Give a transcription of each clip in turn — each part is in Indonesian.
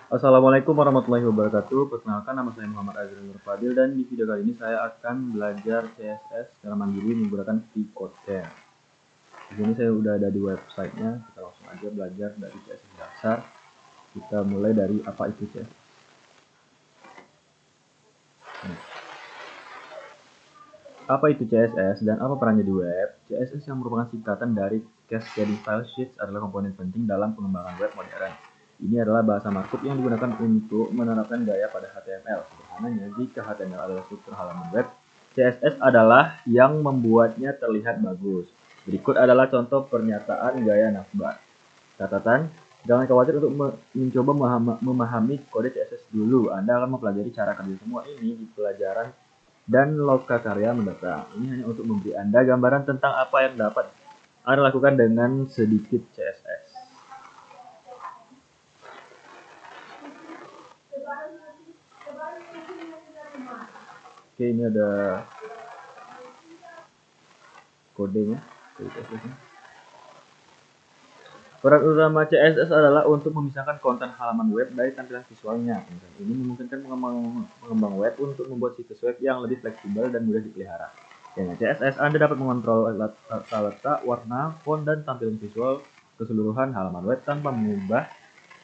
Assalamualaikum warahmatullahi wabarakatuh. Perkenalkan, nama saya Muhammad Azrul Nur Fadil dan di video kali ini saya akan belajar CSS secara mandiri menggunakan VCodecamp. Di sini saya udah ada di websitenya. Kita langsung aja belajar dari CSS dasar. Kita mulai dari apa itu CSS. Apa itu CSS dan apa perannya di web? CSS yang merupakan singkatan dari Cascading Style Sheets adalah komponen penting dalam pengembangan web modern. Ini adalah bahasa markup yang digunakan untuk menerapkan gaya pada HTML. Sederhananya, jika HTML adalah struktur halaman web, CSS adalah yang membuatnya terlihat bagus. Berikut adalah contoh pernyataan gaya navbar. Catatan, jangan khawatir untuk mencoba memahami kode CSS dulu. Anda akan mempelajari cara kerja semua ini di pelajaran dan lokakarya mendatang. Ini hanya untuk memberi Anda gambaran tentang apa yang dapat Anda lakukan dengan sedikit CSS. Oke, ini ada kodenya. Peran utama CSS adalah untuk memisahkan konten halaman web dari tampilan visualnya. Ini memungkinkan pengembang web untuk membuat situs web yang lebih fleksibel dan mudah dipelihara. Dengan CSS, Anda dapat mengontrol letak, warna, font, dan tampilan visual keseluruhan halaman web tanpa mengubah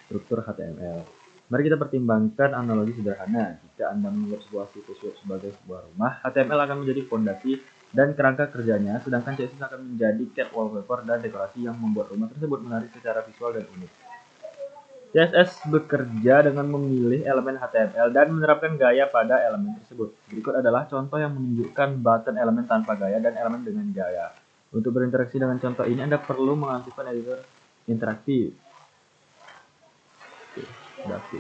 struktur HTML. Mari kita pertimbangkan analogi sederhana. Jika Anda membuat sebuah situs web sebagai sebuah rumah, HTML akan menjadi fondasi dan kerangka kerjanya, sedangkan CSS akan menjadi cat wallpaper dan dekorasi yang membuat rumah tersebut menarik secara visual dan unik. CSS bekerja dengan memilih elemen HTML dan menerapkan gaya pada elemen tersebut. Berikut adalah contoh yang menunjukkan button elemen tanpa gaya dan elemen dengan gaya. Untuk berinteraksi dengan contoh ini, Anda perlu mengaktifkan editor interaktif. Oke,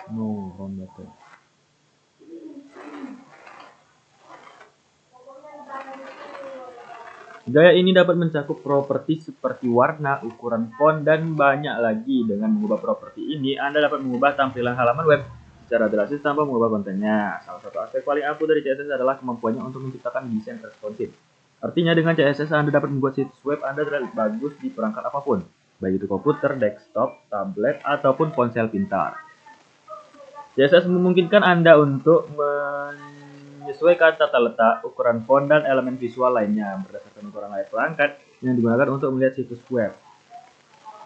no, wrong button. Gaya ini dapat mencakup properti seperti warna, ukuran font, dan banyak lagi. Dengan mengubah properti ini, Anda dapat mengubah tampilan halaman web secara drastis tanpa mengubah kontennya. Salah satu aspek paling ampuh dari CSS adalah kemampuannya untuk menciptakan desain responsif. Artinya dengan CSS Anda dapat membuat situs web Anda terlihat bagus di perangkat apapun, baik itu komputer, desktop, tablet, ataupun ponsel pintar. CSS memungkinkan Anda untuk menyesuaikan tata letak, ukuran font, dan elemen visual lainnya berdasarkan ukuran layar perangkat yang digunakan untuk melihat situs web.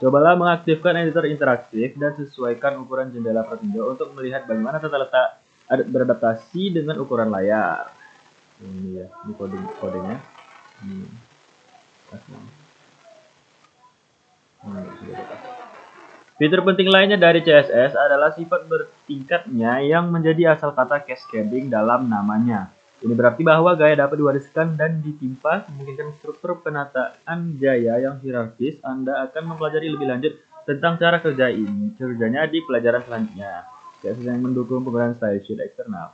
Cobalah mengaktifkan editor interaktif dan sesuaikan ukuran jendela pertinjau untuk melihat bagaimana tata letak beradaptasi dengan ukuran layar. Ini ya, ini kodenya. Fitur penting lainnya dari CSS adalah sifat bertingkatnya yang menjadi asal kata cascading dalam namanya. Ini berarti bahwa gaya dapat diwariskan dan ditimpa, memungkinkan struktur penataan gaya yang hierarkis. Anda akan mempelajari lebih lanjut tentang cara kerjanya di pelajaran selanjutnya. CSS yang mendukung penggunaan style sheet eksternal.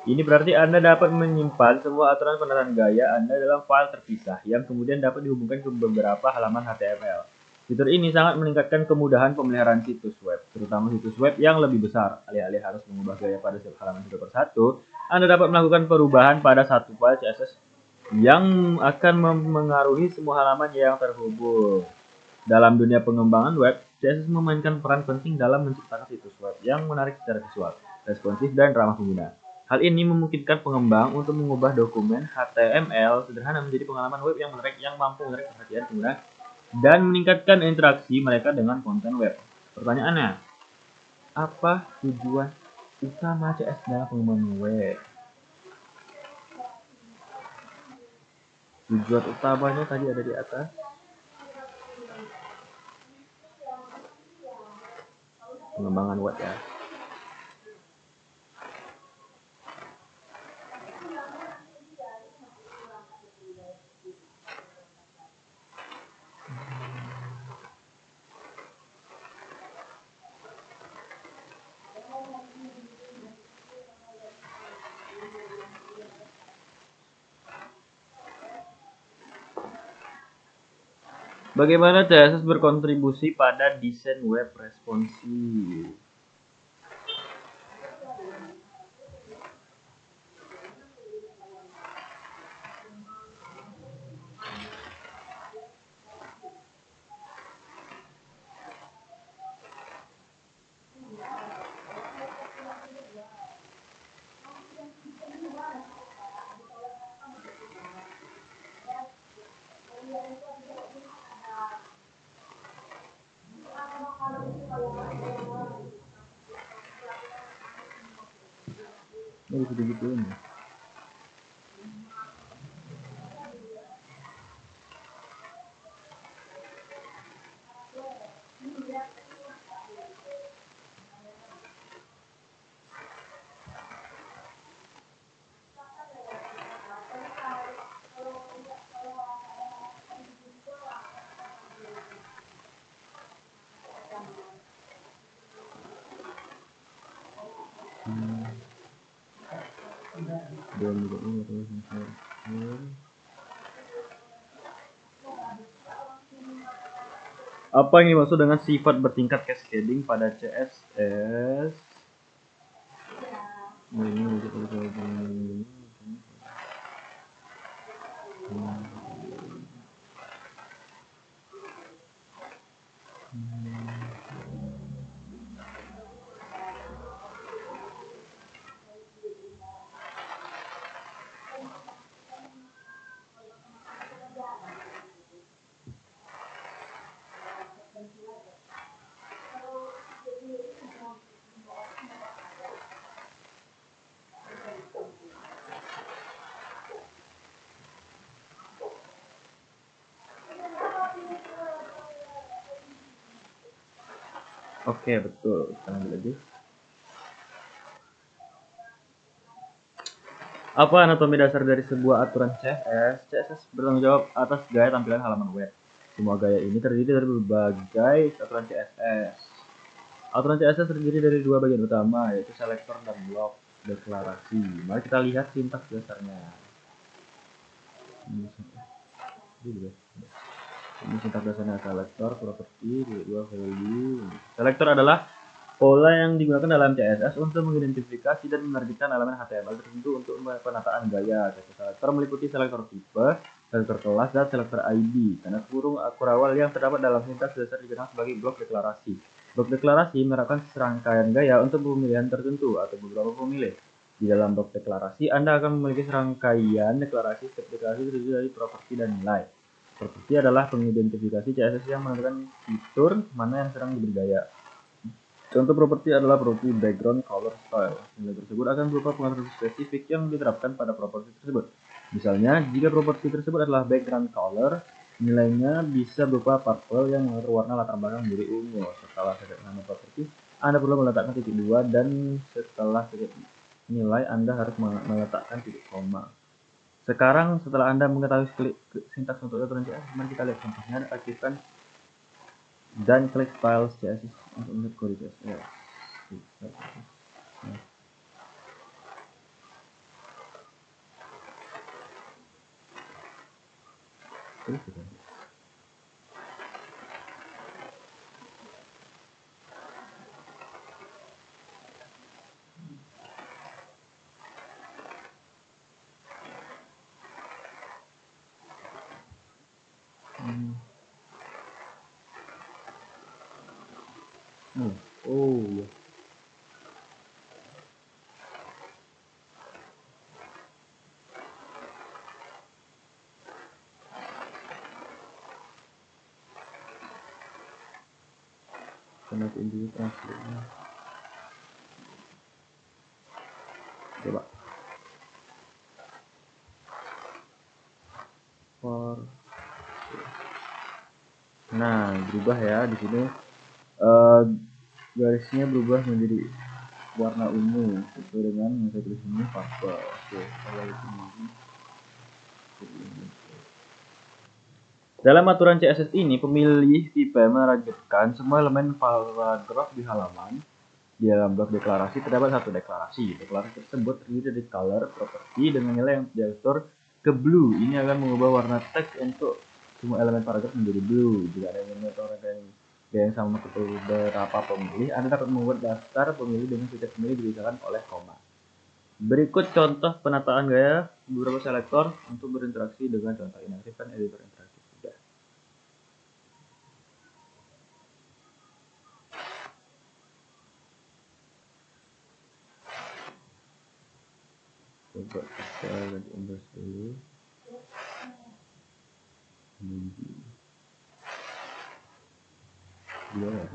Ini berarti Anda dapat menyimpan semua aturan penataan gaya Anda dalam file terpisah yang kemudian dapat dihubungkan ke beberapa halaman HTML. Fitur ini sangat meningkatkan kemudahan pemeliharaan situs web, terutama situs web yang lebih besar. Alih-alih harus mengubah gaya pada setiap halaman satu persatu, Anda dapat melakukan perubahan pada satu file CSS yang akan mengaruhi semua halaman yang terhubung. Dalam dunia pengembangan web, CSS memainkan peran penting dalam menciptakan situs web yang menarik secara visual, responsif, dan ramah pengguna. Hal ini memungkinkan pengembang untuk mengubah dokumen HTML sederhana menjadi pengalaman web yang menarik yang mampu menarik perhatian pengguna dan meningkatkan interaksi mereka dengan konten web. Pertanyaannya, apa tujuan utama CS dalam pengembangan web? Tujuan utamanya tadi ada di atas. Pengembangan web ya. Bagaimana CSS berkontribusi pada desain web responsif? bisa digituin ya. Apa yang dimaksud dengan sifat bertingkat cascading pada CSS? Oke, betul. Kita lanjut lagi. Apa anatomi dasar dari sebuah aturan CSS? CSS bertanggung jawab atas gaya tampilan halaman web. Semua gaya ini terdiri dari berbagai aturan CSS. Aturan CSS terdiri dari dua bagian utama, yaitu selektor dan blok deklarasi. Mari kita lihat sintaks dasarnya. Ini sintaks dasarnya selektor, properti, dua value. Selektor adalah pola yang digunakan dalam CSS untuk mengidentifikasi dan menerbitkan elemen HTML tertentu untuk penataan gaya. Selektor meliputi selektor tipe, selektor kelas, dan selektor ID. Tanda kurung akar awal yang terdapat dalam sintaks dasar dikenal sebagai blok deklarasi. Blok deklarasi menerapkan serangkaian gaya untuk pemilihan tertentu atau beberapa pemilih. Di dalam blok deklarasi, Anda akan memiliki serangkaian deklarasi. Setiap deklarasi terdiri dari properti dan nilai. Properti adalah pengidentifikasi CSS yang menentukan fitur mana yang sedang diberi gaya. Contoh properti adalah properti background color style. Nilai tersebut akan berupa pengaruh spesifik yang diterapkan pada properti tersebut. Misalnya, jika properti tersebut adalah background color, nilainya bisa berupa purple yang mengatur warna latar belakang menjadi ungu. Setelah setiap nama properti, Anda perlu meletakkan titik 2 dan setelah setiap nilai Anda harus meletakkan titik koma. Sekarang setelah Anda mengetahui sintaks untuk aturan CSS, mari kita lihat contohnya. Aktifkan dan klik file CSS untuk melihat kode CSS. Oh ya. Karena ini translate-nya. Coba. For. Nah, berubah ya di sini. Garisnya berubah menjadi warna ungu sesuai dengan yang saya tulis ini purple. Oke, kalau ini. Dalam aturan CSS ini, pemilih tipe menargetkan semua elemen paragraf di halaman. Di dalam blok deklarasi terdapat satu deklarasi. Deklarasi tersebut terdiri dari color property dengan nilai yang diatur ke blue. Ini akan mengubah warna teks untuk semua elemen paragraf menjadi blue. Jika ada yang menggunakan gaya yang sama ke beberapa pemilih, Anda dapat membuat daftar pemilih dengan setiap pemilih dipisahkan oleh koma. Berikut contoh penataan gaya beberapa selektor untuk berinteraksi dengan contoh ini. Aktifkan editor interaktif. Coba kita lihat index dulu. Iya ya.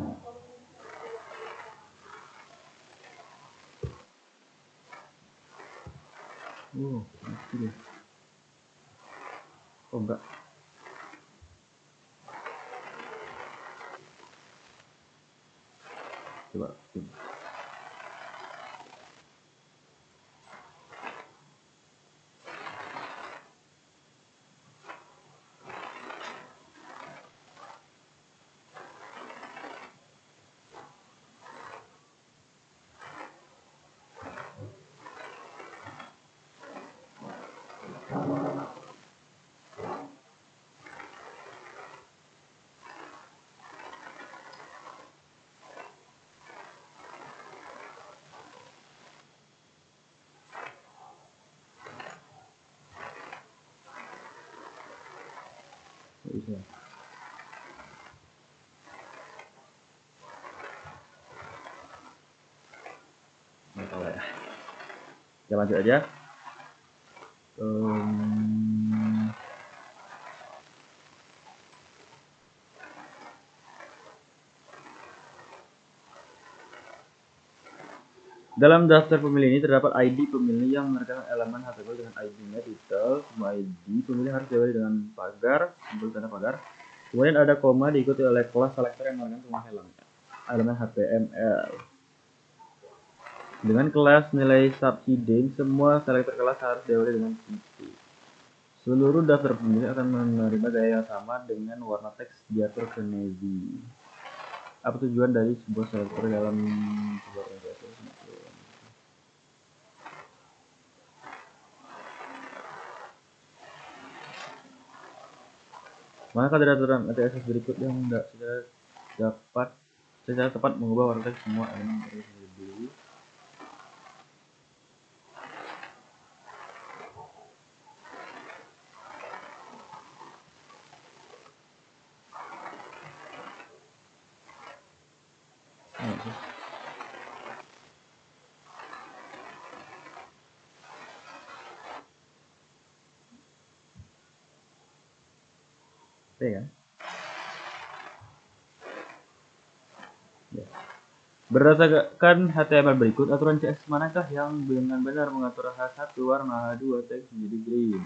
mati deh. Oh enggak. Coba. Bisa. Nggak tahu ya. Ya lanjut aja. Dalam daftar pemilih ini terdapat ID pemilih yang merupakan elemen HTML dengan ID-nya titel. Semua ID pemilih harus diawali dengan pagar, simbol tanda pagar. Kemudian ada koma diikuti oleh kelas selektor yang merupakan semua elemen HTML. Dengan kelas nilai subheading, semua selektor kelas harus diawali dengan titik. Seluruh daftar pemilih akan menerima gaya yang sama dengan warna teks diatur ke navy. Apa tujuan dari sebuah selektor dalam sebuah organisasi? Maka dari aturan ATSS berikut yang secara tepat mengubah warna teks semua elemen tersebut. Ya. Berdasarkan HTML berikut, aturan CSS manakah yang dengan benar mengatur H1 warna H2 teks menjadi green?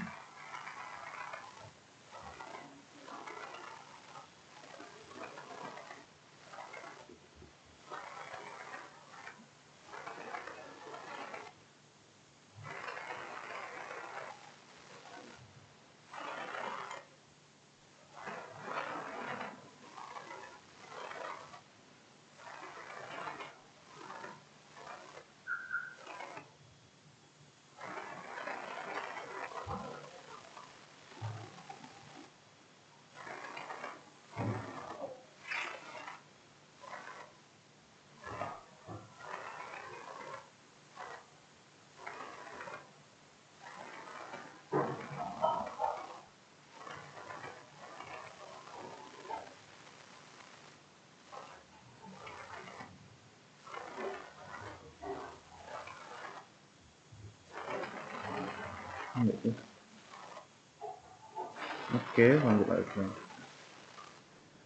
Oke, lanjut lagi.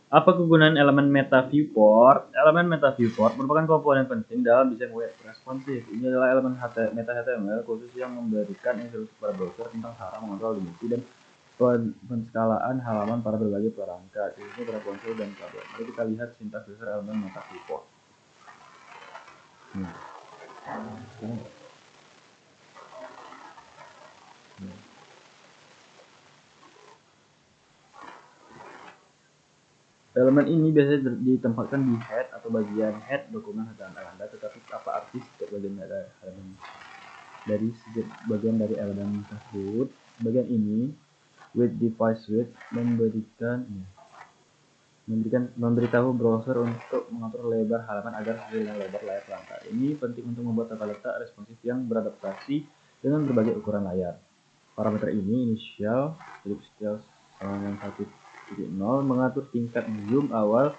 Apa kegunaan elemen meta viewport? Elemen meta viewport merupakan komponen penting dalam desain web responsif. Ini adalah elemen meta HTML khusus yang memberikan instruksi kepada browser tentang cara mengontrol dimensi dan penskalaan halaman pada berbagai perangkat, khususnya pada ponsel dan tablet. Mari kita lihat sintaks dasar elemen meta viewport. Elemen ini biasanya ditempatkan di head atau bagian head dokumen HTML Anda, tetapi apa arti setiap bagian dari setiap bagian dari elemen tersebut? Bagian ini with device width memberitahu browser untuk mengatur lebar halaman agar sesuai dengan lebar layar perangkat. Ini penting untuk membuat tata letak responsif yang beradaptasi dengan berbagai ukuran layar. Parameter ini initial Philips scale dengan 1.0 mengatur tingkat zoom awal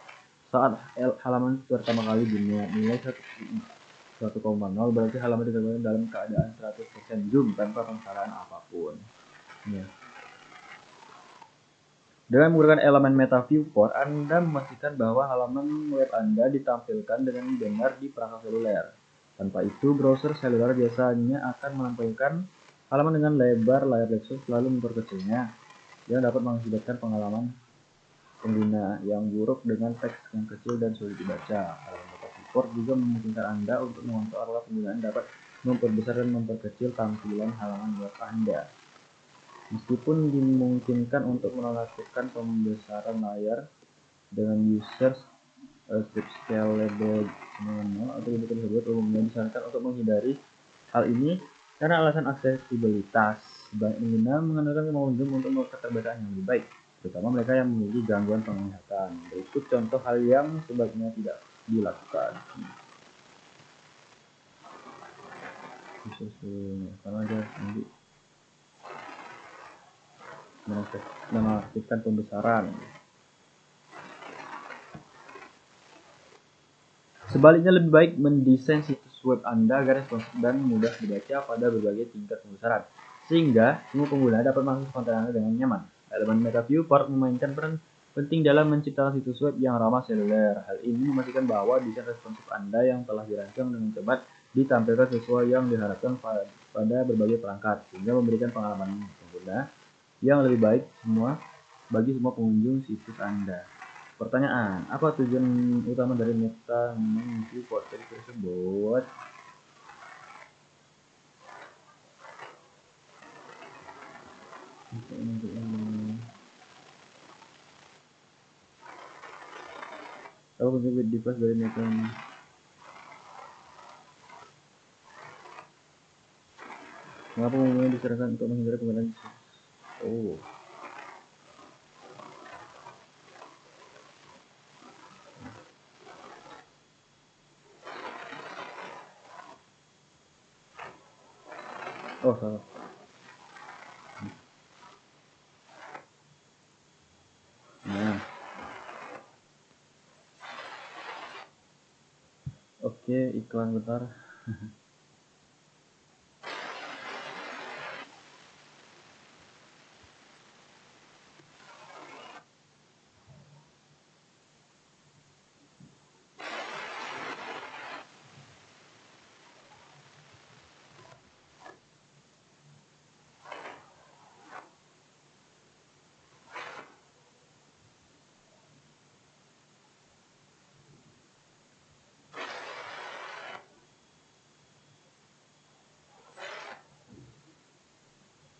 saat halaman pertama kali dimuat. Nilai 1,0 berarti halaman ditemukan dalam keadaan 100% zoom tanpa pengsalaan apapun. Ya. Dengan menggunakan elemen meta viewport, Anda memastikan bahwa halaman web Anda ditampilkan dengan benar di perangkat seluler. Tanpa itu, browser seluler biasanya akan menampilkan Halaman dengan lebar layar Lexus selalu memperkecilnya, yang dapat mengakibatkan pengalaman pengguna yang buruk dengan teks yang kecil dan sulit dibaca. Halaman meta keyboard juga memungkinkan Anda untuk mengontrol arah penggunaan dapat memperbesar dan memperkecil tampilan halaman web Anda. Meskipun dimungkinkan untuk melakukan pembesaran layar dengan user script scalable manual atau bentuk tersebut umumnya disarankan untuk menghindari hal ini karena alasan aksesibilitas. Banyak pengguna mengandalkan kemampuan Zoom untuk keterbacaan yang lebih baik, terutama mereka yang memiliki gangguan penglihatan. Berikut contoh hal yang sebaiknya tidak dilakukan. Karena ada nanti mengaktifkan pembesaran. Sebaliknya, lebih baik mendesain situs web Anda agar responsif dan mudah dibaca pada berbagai tingkat pembesaran, sehingga semua pengguna dapat mengakses konten Anda dengan nyaman. Elemen Meta Viewport memainkan peran penting dalam menciptakan situs web yang ramah seluler. Hal ini memastikan bahwa desain responsif Anda yang telah dirancang dengan cepat ditampilkan sesuai yang diharapkan pada berbagai perangkat, sehingga memberikan pengalaman pengguna yang lebih baik bagi semua pengunjung situs Anda. Pertanyaan, apa tujuan utama dari Meta Viewport tersebut? Apa fungsi device dari Meta? Mengapa umumnya disarankan untuk menghindari penggunaan? Oh. Oh, salah. Nah. Oke, iklan bentar.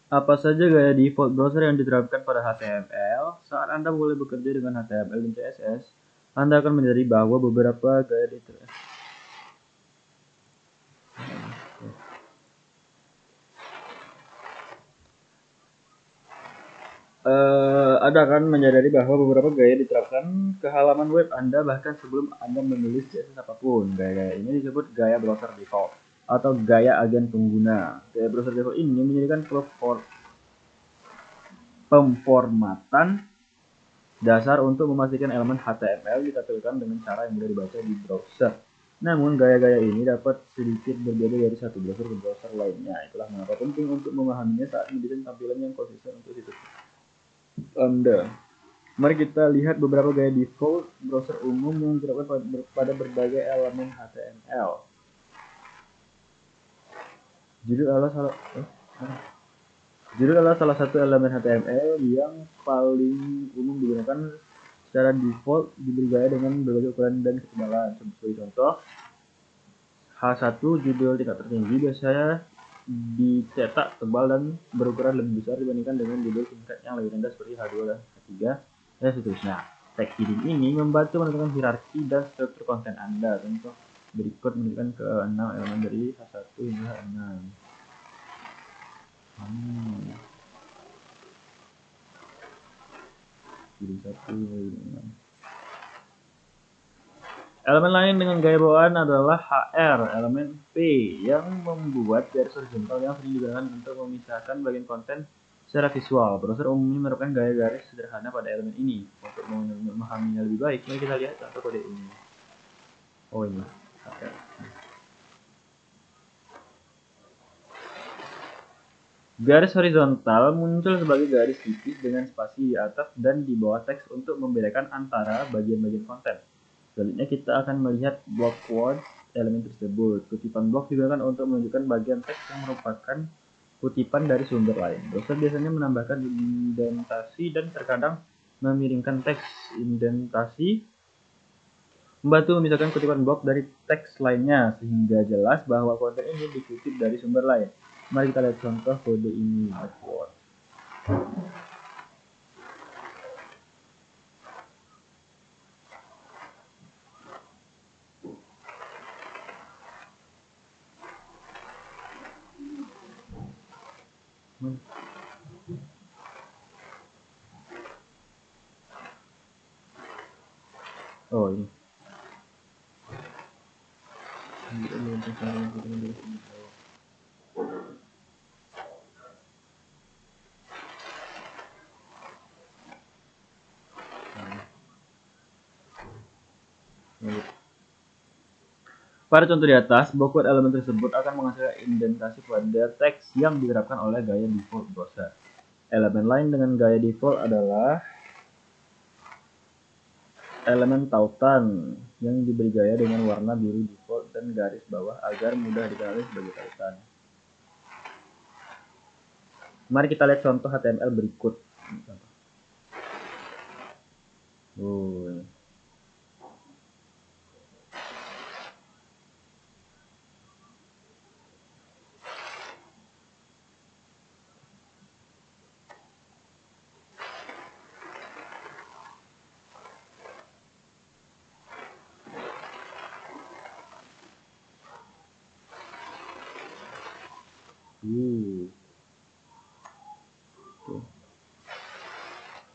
Apa saja gaya default browser yang diterapkan pada HTML? Saat Anda mulai bekerja dengan HTML dan CSS, Anda akan menyadari bahwa beberapa gaya default diterapkan ke halaman web Anda bahkan sebelum Anda menulis CSS apapun. Gaya-gaya ini disebut gaya browser default atau gaya agen pengguna. Gaya browser default ini menjadikan pemformatan dasar untuk memastikan elemen HTML ditampilkan dengan cara yang mudah dibaca di browser. Namun, gaya-gaya ini dapat sedikit berbeda dari satu browser ke browser lainnya. Itulah mengapa penting untuk memahaminya saat mendesain tampilan yang konsisten untuk situs Anda. Mari kita lihat beberapa gaya default browser umum yang diterapkan pada berbagai elemen HTML. Judul adalah salah satu elemen HTML yang paling umum digunakan secara default di bergaya dengan berbagai ukuran dan ketebalan. Sebagai contoh, H1 judul tingkat tertinggi biasanya dicetak tebal dan berukuran lebih besar dibandingkan dengan judul tingkat yang lebih rendah seperti H2 dan H3 dan seterusnya. Tag heading ini membantu menentukan hierarki dan struktur konten Anda. Contoh berikut menunjukkan ke 6 elemen dari H1 hingga H6. Elemen lain dengan gaya bawaan adalah HR, elemen P, yang membuat garis horizontal yang sering digunakan untuk memisahkan bagian konten secara visual. Browser umumnya menerapkan gaya garis sederhana pada elemen ini. Untuk memahaminya lebih baik, mari kita lihat contoh kode ini. Oh ini, HR. Garis horizontal muncul sebagai garis tipis dengan spasi di atas dan di bawah teks untuk membedakan antara bagian-bagian konten. Selanjutnya kita akan melihat block quotes elemen tersebut. Kutipan blok digunakan untuk menunjukkan bagian teks yang merupakan kutipan dari sumber lain. Browser biasanya menambahkan indentasi dan terkadang memiringkan teks. Indentasi membantu memisahkan kutipan blok dari teks lainnya sehingga jelas bahwa konten ini dikutip dari sumber lain. Mari kita lihat contoh kode ini. Word. Oh ini. Pada contoh di atas, backward elemen tersebut akan menghasilkan indentasi pada teks yang diterapkan oleh gaya default browser. Elemen lain dengan gaya default adalah elemen tautan yang diberi gaya dengan warna biru default dan garis bawah agar mudah dikenali sebagai tautan. Mari kita lihat contoh HTML berikut. Oh.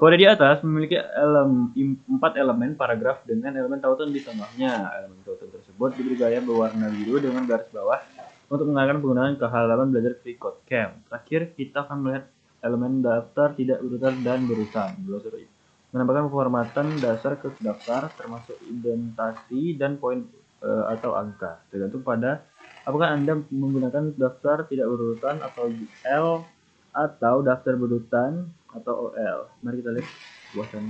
Kode di atas memiliki 4 elemen paragraf dengan elemen tautan di tengahnya. Elemen tautan tersebut diberi gaya berwarna biru dengan garis bawah untuk mengarahkan penggunaan ke halaman belajar FreeCodeCamp. Terakhir, kita akan melihat elemen daftar tidak berurutan dan berurutan. Menambahkan formatan dasar ke daftar termasuk indentasi dan poin atau angka. Tergantung pada apakah Anda menggunakan daftar tidak berurutan atau UL atau daftar berurutan atau OL. Mari kita lihat buatan.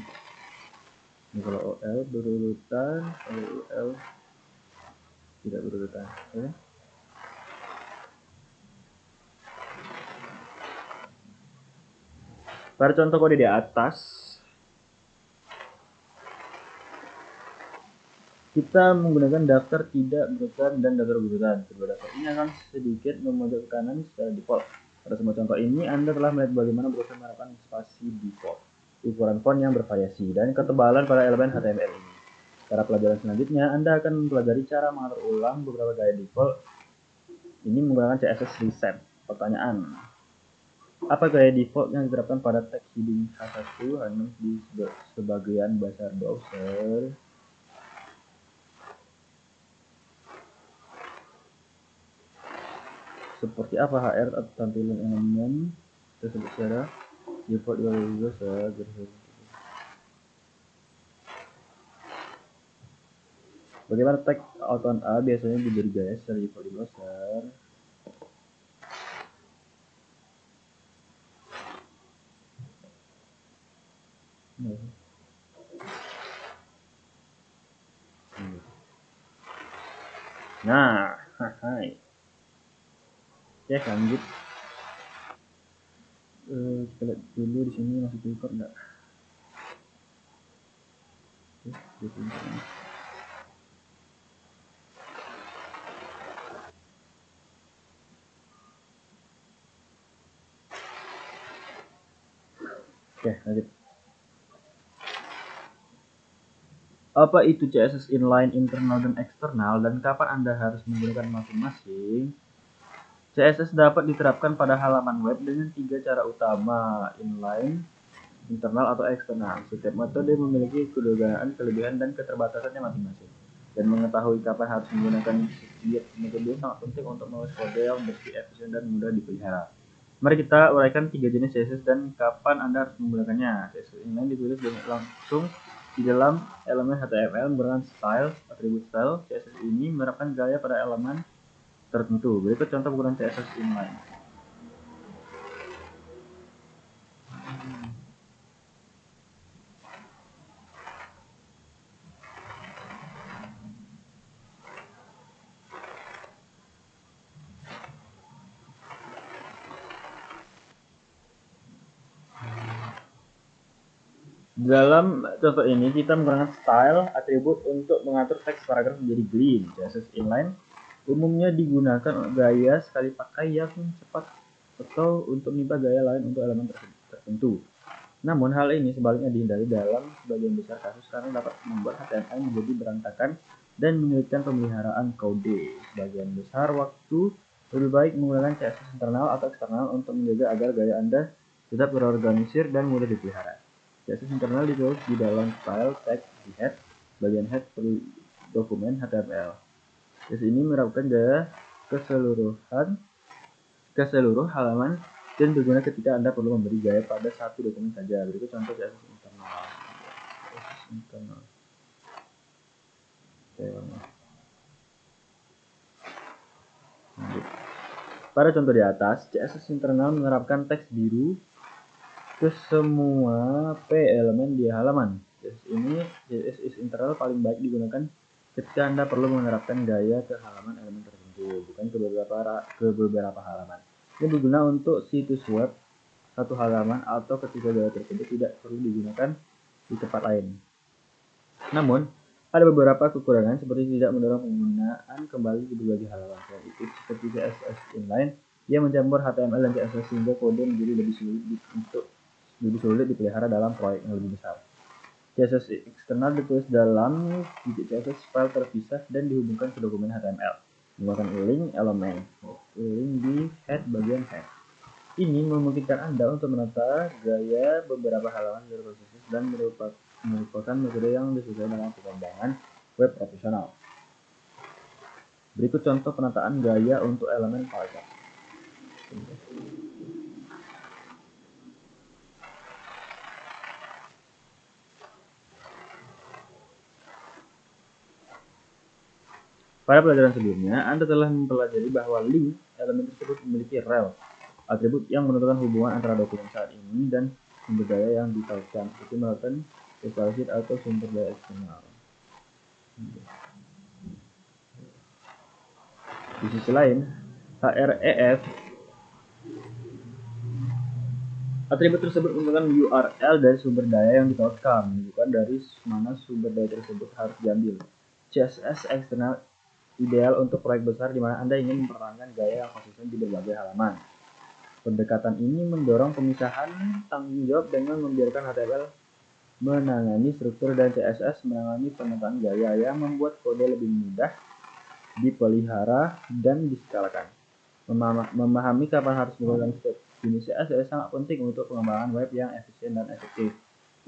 Ini kalau OL berurutan, kalau UL tidak berurutan. Okay. Pada contoh kode di atas, kita menggunakan daftar tidak berurutan dan daftar berurutan. Kedua daftar ini akan sedikit memojok ke kanan secara default. Pada semua contoh ini, Anda telah melihat bagaimana browser menerapkan spasi default, ukuran font yang bervariasi, dan ketebalan pada elemen HTML ini. Pada pelajaran selanjutnya, Anda akan mempelajari cara mengatur ulang beberapa gaya default ini menggunakan CSS Reset. Pertanyaan: apa gaya default yang diterapkan pada teks heading H1 hanya di sebagian besar browser? Seperti apa HR atau tampilan elemen tersebut secara default di browser? Bagaimana teks auton A biasanya diberi gaya secara default di browser? Nah, hai. Oke, lanjut. Kita lihat dulu di sini masih record nggak? Oke, lanjut. Apa itu CSS inline internal dan eksternal dan kapan Anda harus menggunakan masing-masing? CSS dapat diterapkan pada halaman web dengan 3 cara utama: inline, internal, atau eksternal. Setiap metode memiliki kelebihan dan keterbatasannya masing-masing. Dan mengetahui kapan harus menggunakan setiap metode sangat penting untuk menulis kode yang bersih, efisien, dan mudah dipelihara. Mari kita uraikan 3 jenis CSS dan kapan Anda harus menggunakannya. CSS inline ditulis langsung di dalam elemen HTML menggunakan style, atribut style. CSS ini menerapkan gaya pada elemen tertentu. Berikut contoh penggunaan CSS inline. Dalam contoh ini kita menggunakan style atribut untuk mengatur teks paragraf menjadi green. CSS inline umumnya digunakan gaya sekali pakai yang cepat atau untuk menimpa gaya lain untuk elemen tertentu. Namun hal ini sebaliknya dihindari dalam sebagian besar kasus karena dapat membuat HTML menjadi berantakan dan menyulitkan pemeliharaan kode. Sebagian besar waktu lebih baik menggunakan CSS internal atau eksternal untuk menjaga agar gaya Anda tetap terorganisir dan mudah dipelihara. CSS internal ditulis di dalam file teks di head, bagian head dokumen HTML. CSS ini menerapkan gaya ke seluruh halaman dan berguna ketika Anda perlu memberi gaya pada satu dokumen saja. Berikut contoh CSS internal. CSS internal. Pada contoh di atas, CSS internal menerapkan teks biru ke semua elemen di halaman. CSS internal paling baik digunakan ketika Anda perlu menerapkan gaya ke halaman elemen tertentu, bukan ke beberapa halaman. Ini berguna untuk situs web satu halaman atau ketika gaya tersebut tidak perlu digunakan di tempat lain. Namun, ada beberapa kekurangan seperti tidak mendorong penggunaan kembali di berbagai halaman. Selain itu, seperti CSS inline yang mencampur HTML dan CSS sehingga kode menjadi lebih sulit dipelihara dalam proyek yang lebih besar. CSS eksternal ditulis dalam titik CSS file terpisah dan dihubungkan ke dokumen HTML menggunakan link elemen di head bagian head. Ini memungkinkan Anda untuk menata gaya beberapa halaman berproses dan merupakan metode yang disukai dalam pengembangan web profesional. Berikut contoh penataan gaya untuk elemen paragraf. Pada pelajaran sebelumnya, Anda telah mempelajari bahwa link elemen tersebut memiliki rel, atribut yang menentukan hubungan antara dokumen saat ini dan sumber daya yang ditautkan, seperti melakukan visualisasi atau sumber daya eksternal. Di sisi lain, href atribut tersebut menentukan URL dari sumber daya yang ditautkan, menunjukkan dari mana sumber daya tersebut harus diambil. CSS eksternal ideal untuk proyek besar di mana Anda ingin mempertahankan gaya yang konsisten di berbagai halaman. Pendekatan ini mendorong pemisahan tanggung jawab dengan membiarkan HTML menangani struktur dan CSS menangani penataan gaya yang membuat kode lebih mudah dipelihara dan diskalakan. Memahami kapan harus menggunakan step ini CSS sangat penting untuk pengembangan web yang efisien dan efektif.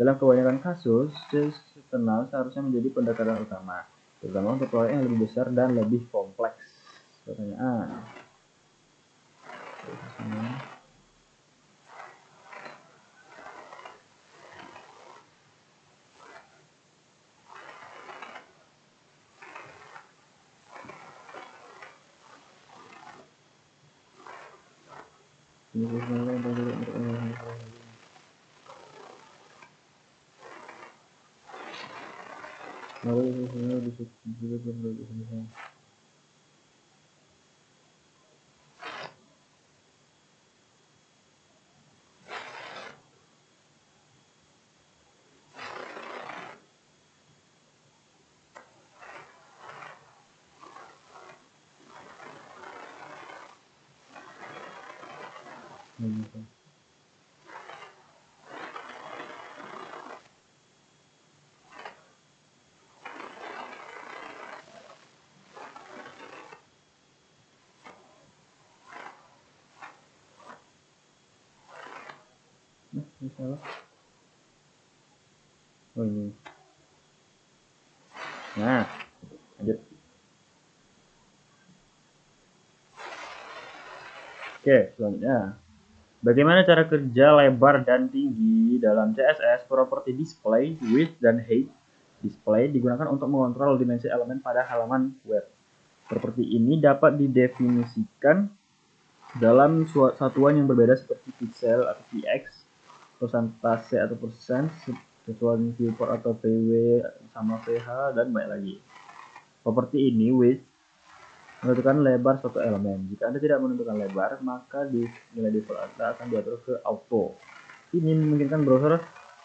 Dalam kebanyakan kasus, CSS eksternal seharusnya menjadi pendekatan utama, terutama untuk proyek yang lebih besar dan lebih kompleks. Pertanyaan. Salah. Oh ini. Nah, lanjut. Oke, selanjutnya. Bagaimana cara kerja lebar dan tinggi dalam CSS? Properti display, width, dan height display digunakan untuk mengontrol dimensi elemen pada halaman web. Properti ini dapat didefinisikan dalam satuan yang berbeda seperti pixel atau px, persentase atau persen, satuan viewport atau pw sama vh, dan banyak lagi. Properti ini width menentukan lebar suatu elemen. Jika Anda tidak menentukan lebar, maka nilai default Anda akan diatur ke auto. Ini memungkinkan browser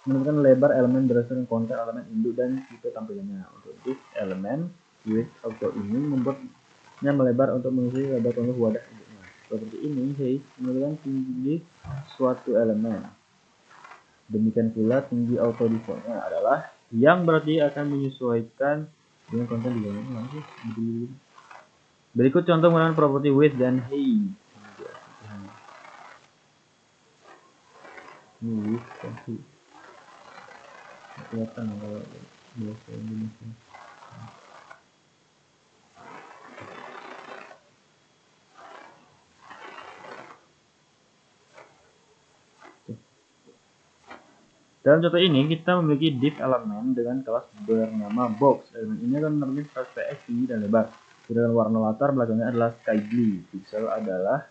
menentukan lebar elemen berdasarkan konten elemen induk dan tipe tampilannya. Untuk this element width auto ini membuatnya melebar untuk mengisi lebar contoh wadah induknya. Seperti ini, height menentukan tinggi suatu elemen. Demikian pula tinggi auto defaultnya adalah yang berarti akan menyesuaikan dengan konten di dalamnya. Berikut contoh menggunakan properti width dan height. Ini width dan height. Kelihatan kalau bahasa Indonesia. Dalam contoh ini, kita memiliki div elemen dengan kelas bernama box. Elemen ini akan menerbitkan status px tinggi dan lebar. Sedangkan warna latar belakangnya adalah sky blue. Pixel adalah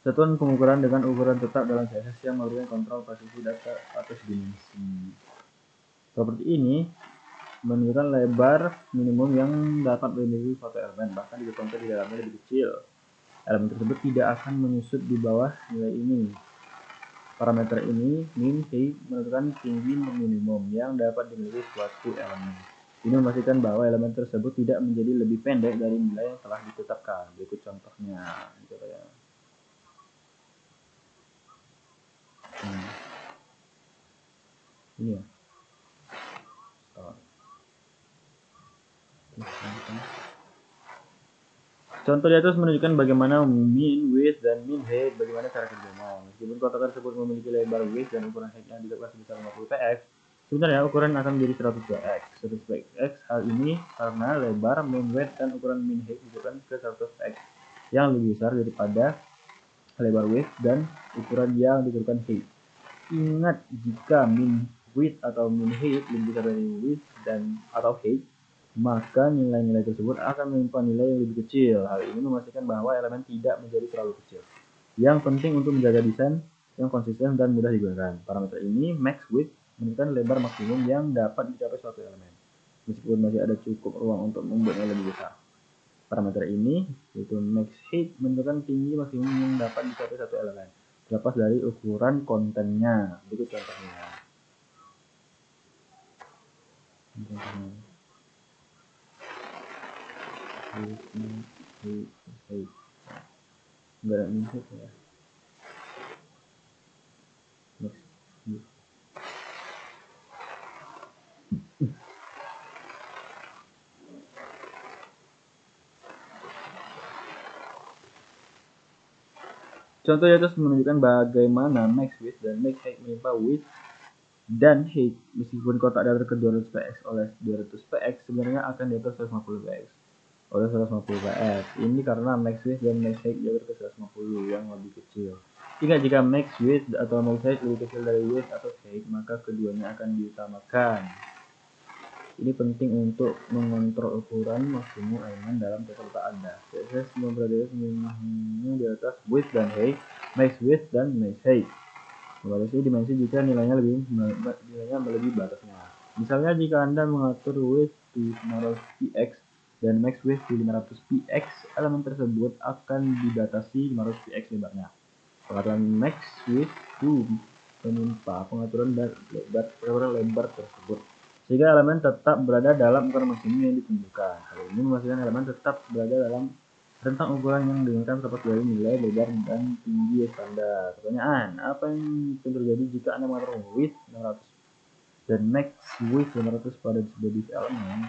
satuan pengukuran dengan ukuran tetap dalam CSS yang memberikan kontrol posisi data atas dimensi. Seperti ini menunjukkan lebar minimum yang dapat dimiliki suatu elemen, bahkan jika konten di dalamnya lebih kecil. Elemen tersebut tidak akan menyusut di bawah nilai ini. Parameter ini, min, height, menentukan tinggi minimum yang dapat dimiliki suatu elemen. Ini memastikan bahwa elemen tersebut tidak menjadi lebih pendek dari nilai yang telah ditetapkan. Berikut contohnya. Ini ya. Contoh di atas menunjukkan bagaimana min, width, dan min height, bagaimana cara kerjanya. Meskipun kotak tersebut memiliki lebar width dan ukuran height yang ditetapkan sebesar 50 px, sebenarnya ukuran akan menjadi 100 px. 100 px hal ini karena lebar, min, width, dan ukuran min height ditetapkan ke 100 px yang lebih besar daripada lebar width dan ukuran yang ditetapkan height. Ingat, jika min width atau min height lebih besar dari width dan atau height, maka nilai-nilai tersebut akan menimpa nilai yang lebih kecil. Hal ini memastikan bahwa elemen tidak menjadi terlalu kecil. Yang penting untuk menjaga desain yang konsisten dan mudah digunakan. Parameter ini, max width, menentukan lebar maksimum yang dapat dicapai suatu elemen, meskipun masih ada cukup ruang untuk membuatnya lebih besar. Parameter ini, yaitu max height, menentukan tinggi maksimum yang dapat dicapai satu elemen, terlepas dari ukuran kontennya. Berikut contohnya. Enggak ada minhut ya. Contoh di atas menunjukkan bagaimana max width dan max height menimpa width dan height. Meskipun kotak datar ke 200 px oleh 200 px, sebenarnya akan di atas 150 px oleh 150 px. Ini karena max width dan max height jauh ke 150 yang lebih kecil. Ingat, jika max width atau max height lebih kecil dari width atau height, maka keduanya akan diutamakan. Ini penting untuk mengontrol ukuran maksimum elemen dalam tata letak Anda. CSS memperhatikan minimumnya di atas width dan height, max width dan max height. Membatasi dimensi jika nilainya melebihi batasnya. Misalnya, jika Anda mengatur width di 500 px dan max width di 500 px, elemen tersebut akan dibatasi 500 px lebarnya. Pengaturan max width itu menimpa pengaturan lebar tersebut, sehingga elemen tetap berada dalam ukuran maksimum yang ditentukan. Hal ini memastikan elemen tetap berada dalam rentang ukuran yang diinginkan terlepas dari nilai lebar dan tinggi standar. Pertanyaan, apa yang terjadi jika Anda mengatur width 600 dan max width 500 pada sebuah div elemen?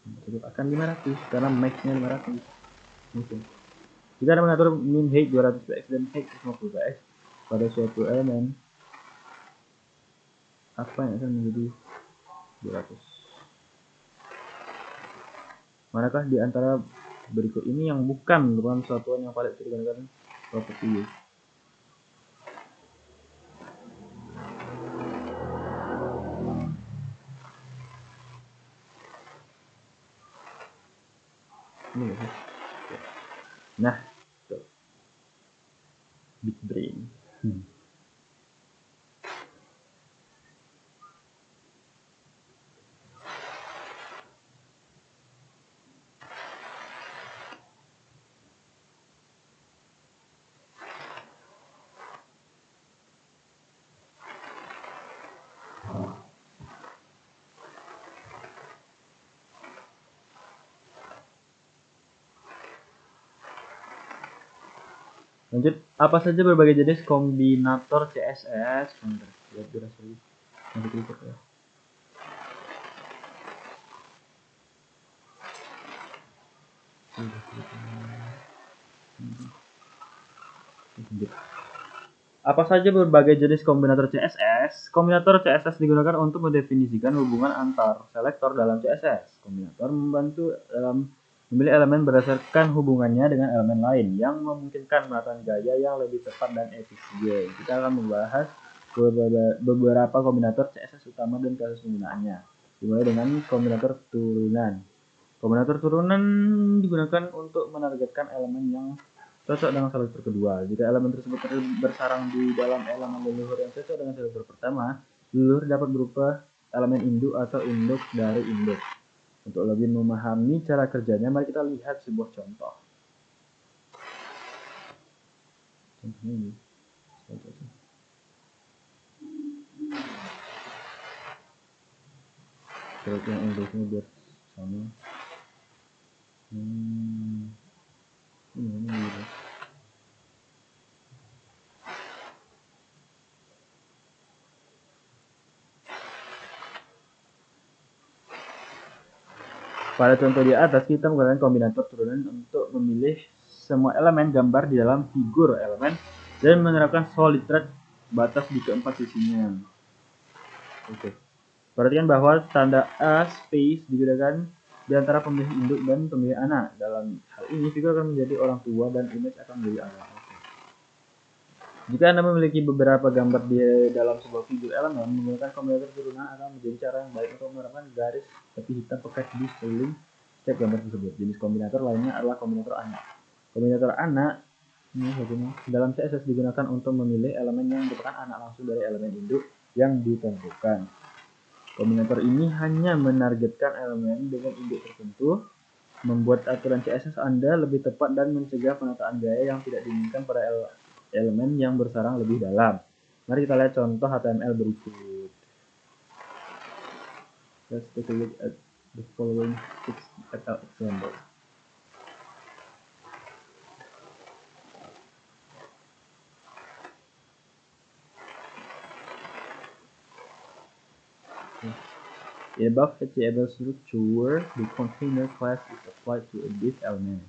Tersebut akan 500 karena max-nya 500. Oke. Jika Anda mengatur min height 200 px dan height 150 px pada suatu elemen, apa yang akan menjadi 200? Manakah di antara berikut ini yang bukan merupakan satuan yang paling digunakan properti width? Ini ya. Nah, tuh. Big brain. Lanjut, apa saja berbagai jenis kombinator CSS? Bentar, lihat durasi lagi. Nanti klik ya. Apa saja berbagai jenis kombinator CSS? Kombinator CSS digunakan untuk mendefinisikan hubungan antar selektor dalam CSS. Kombinator membantu dalam memilih elemen berdasarkan hubungannya dengan elemen lain yang memungkinkan penataan gaya yang lebih tepat dan efisien. Kita akan membahas beberapa kombinator CSS utama dan kasus penggunaannya. Dimulai dengan kombinator turunan. Kombinator turunan digunakan untuk menargetkan elemen yang cocok dengan selektor kedua. Jika elemen tersebut bersarang di dalam elemen leluhur yang cocok dengan selektor pertama, leluhur dapat berupa elemen induk atau induk dari induk. Untuk lebih memahami cara kerjanya, mari kita lihat sebuah contoh. Contohnya ini. Terus yang induknya biar sama. Ini gitu. Pada contoh di atas, kita menggunakan kombinator turunan untuk memilih semua elemen gambar di dalam figur elemen dan menerapkan solid thread batas di keempat sisinya. Oke. Perhatikan bahwa tanda A space digunakan di antara pemilih induk dan pemilih anak. Dalam hal ini, figur akan menjadi orang tua dan image akan menjadi anak. Jika Anda memiliki beberapa gambar di dalam sebuah figur elemen, menggunakan kombinator turunan akan menjadi cara yang baik untuk menerapkan garis tepi hitam pekat di sekeliling setiap gambar tersebut. Jenis kombinator lainnya adalah kombinator anak. Kombinator anak dalam CSS digunakan untuk memilih elemen yang merupakan anak langsung dari elemen induk yang ditentukan. Kombinator ini hanya menargetkan elemen dengan induk tertentu, membuat aturan CSS Anda lebih tepat dan mencegah penataan gaya yang tidak diinginkan pada elemen yang bersarang lebih dalam. Mari kita lihat contoh HTML berikut. Let's take a look at the following example. In above HTML structure, the container class is applied to a div element.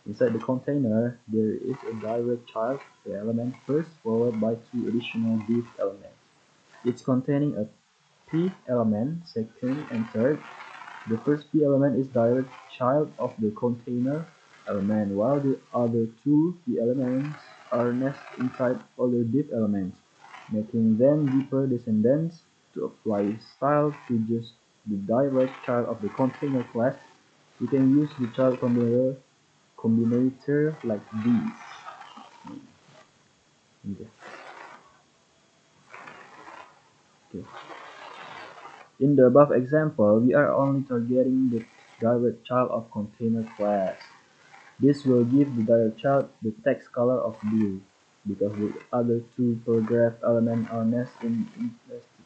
Inside the container, there is a direct child element first, followed by two additional div elements, each containing a p element, second and third. The first p element is direct child of the container element, while the other two p elements are nested inside other div elements, making them deeper descendants. To apply style to just the direct child of the container class, you can use the child combinator like these. Okay. In the above example, we are only targeting the direct child of container class. This will give the direct child the text color of blue, because the other two paragraph elements are nested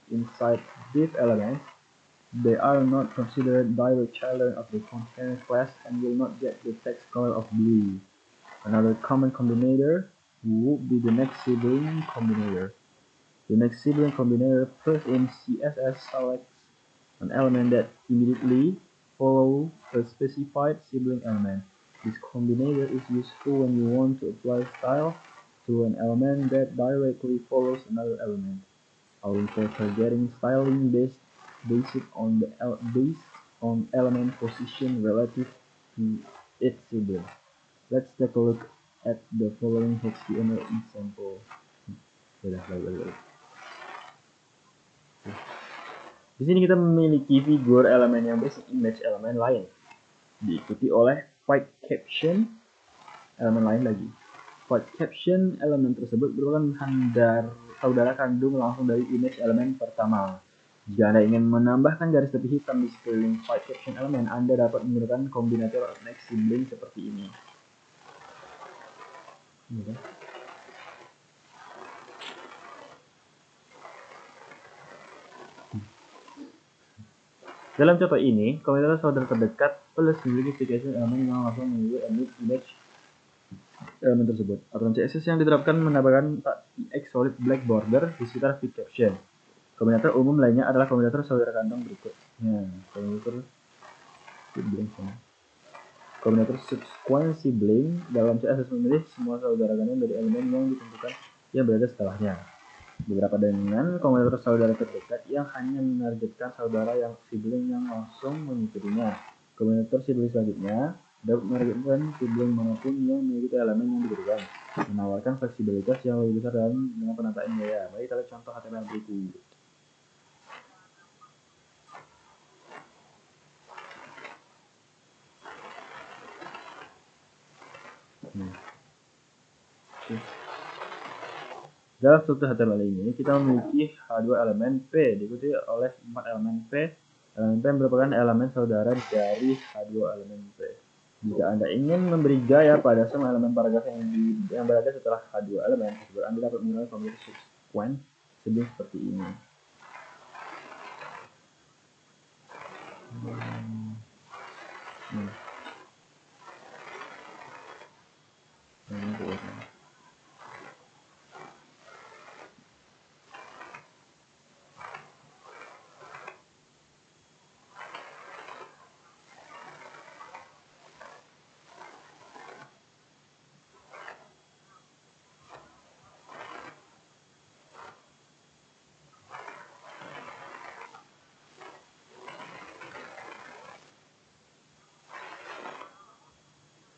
inside div elements. They are not considered direct children of the container class and will not get the text color of blue. Another common combinator would be the next sibling combinator. The next sibling combinator first in CSS selects an element that immediately follows a specified sibling element. This combinator is useful when you want to apply style to an element that directly follows another element. Allowing for targeting styling based on element position relative to its sibling. Let's take a look at the following HTML example. Di sini kita memiliki figur elemen yang berisi image elemen lain, diikuti oleh white caption elemen lain lagi. White caption elemen tersebut merupakan saudara kandung langsung dari image elemen pertama. Jika Anda ingin menambahkan garis tepi hitam di sekeliling white caption elemen, Anda dapat menggunakan kombinator next sibling seperti ini. Dalam contoh ini, kombinator saudara terdekat plus signification elemen yang langsung memiliki image elemen tersebut. Aturan CSS yang diterapkan menambahkan X solid black border di sekitar fit caption. Kombinator umum lainnya adalah kombinator saudara kandung berikutnya. Kombinator subsequent sibling dalam CSS memilih semua saudara kandung dari elemen yang ditentukan yang berada setelahnya. Beberapa dengan kombinator saudara terdekat yang hanya menargetkan saudara yang sibling yang langsung mengikutinya. Kombinator sibling selanjutnya dapat menargetkan sibling manapun yang memiliki elemen yang diberikan, menawarkan fleksibilitas yang lebih besar dengan penataan gaya. Mari kita lihat contoh HTML berikut. Dalam struktur HTML ini, kita memiliki H2 elemen P diikuti oleh 4 elemen P. Elemen P merupakan elemen saudara dari H2 elemen P. Jika Anda ingin memberi gaya pada semua elemen paragraf yang berada setelah H2 elemen tersebut, Anda dapat menggunakan kombinator subsequent sibling seperti ini.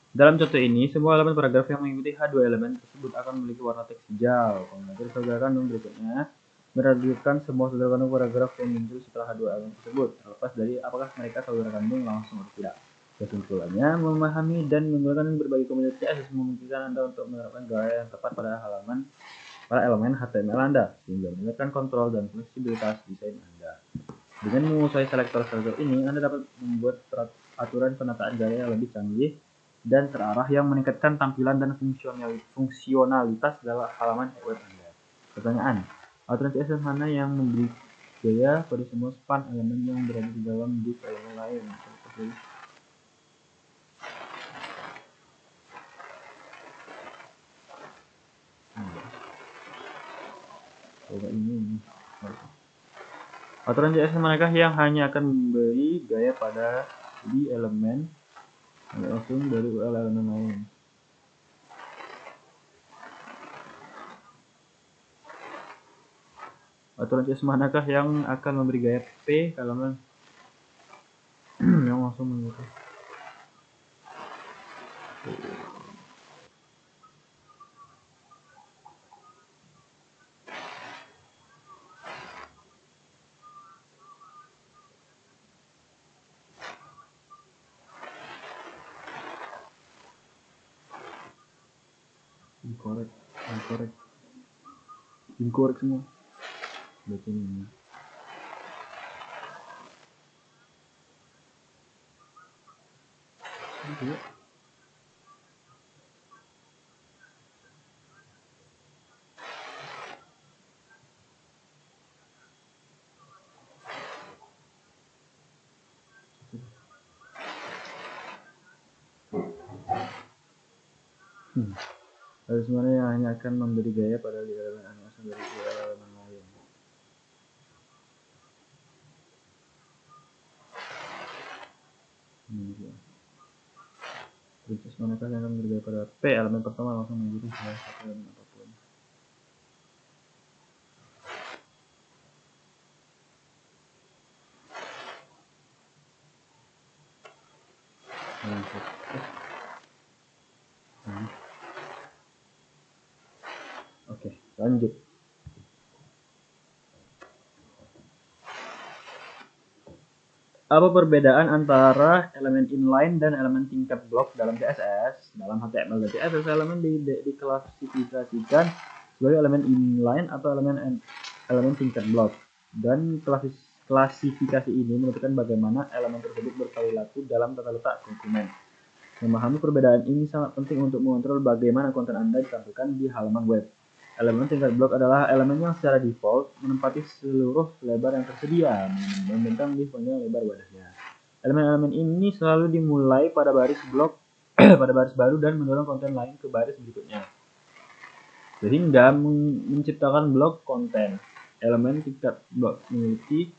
Dalam contoh ini, semua elemen paragraf yang mengikuti H2 elemen tersebut akan memiliki warna teks hijau. Kombinator saudara kandung berikutnya menargetkan semua saudara kandung paragraf yang muncul setelah H2 elemen tersebut, terlepas dari apakah mereka saudara kandung langsung atau tidak. Kesimpulannya, memahami dan menggunakan berbagai kombinasi CSS memungkinkan Anda untuk menerapkan gaya yang tepat pada elemen HTML Anda, sehingga meningkatkan kontrol dan fleksibilitas desain Anda. Dengan menguasai selektor ini, Anda dapat membuat aturan penataan gaya yang lebih canggih dan terarah yang meningkatkan tampilan dan fungsionalitas dalam halaman web Anda. Pertanyaan, aturan CSS mana yang memberi gaya pada semua span elemen yang berada di dalam div elemen lain? Aturan CSS manakah yang hanya akan memberi gaya pada di elemen langsung dari URL elemen lain? Aturan CSS manakah yang akan memberi gaya P elemen yang langsung mengikuti? Incorrect semua. Baca ini. Harus mana yang hanya akan memberi gaya pada elemen langsung dari elemen lain. Terus manakah yang akan memberi gaya pada P elemen pertama langsung mengikuti salah satu elemen apapun. Oke, lanjut. Apa perbedaan antara elemen inline dan elemen tingkat blok dalam CSS? Dalam HTML dan CSS, elemen diklasifikasikan sebagai elemen inline atau elemen tingkat blok. Dan klasifikasi ini menentukan bagaimana elemen tersebut berperilaku dalam tata letak dokumen. Memahami perbedaan ini sangat penting untuk mengontrol bagaimana konten Anda ditampilkan di halaman web. Elemen tingkat blok adalah elemen yang secara default menempati seluruh lebar yang tersedia, membentang di sepanjang lebar wadahnya. Elemen-elemen ini selalu dimulai pada baris blok pada baris baru dan mendorong konten lain ke baris berikutnya. Sehingga menciptakan blok konten. Elemen tingkat blok memiliki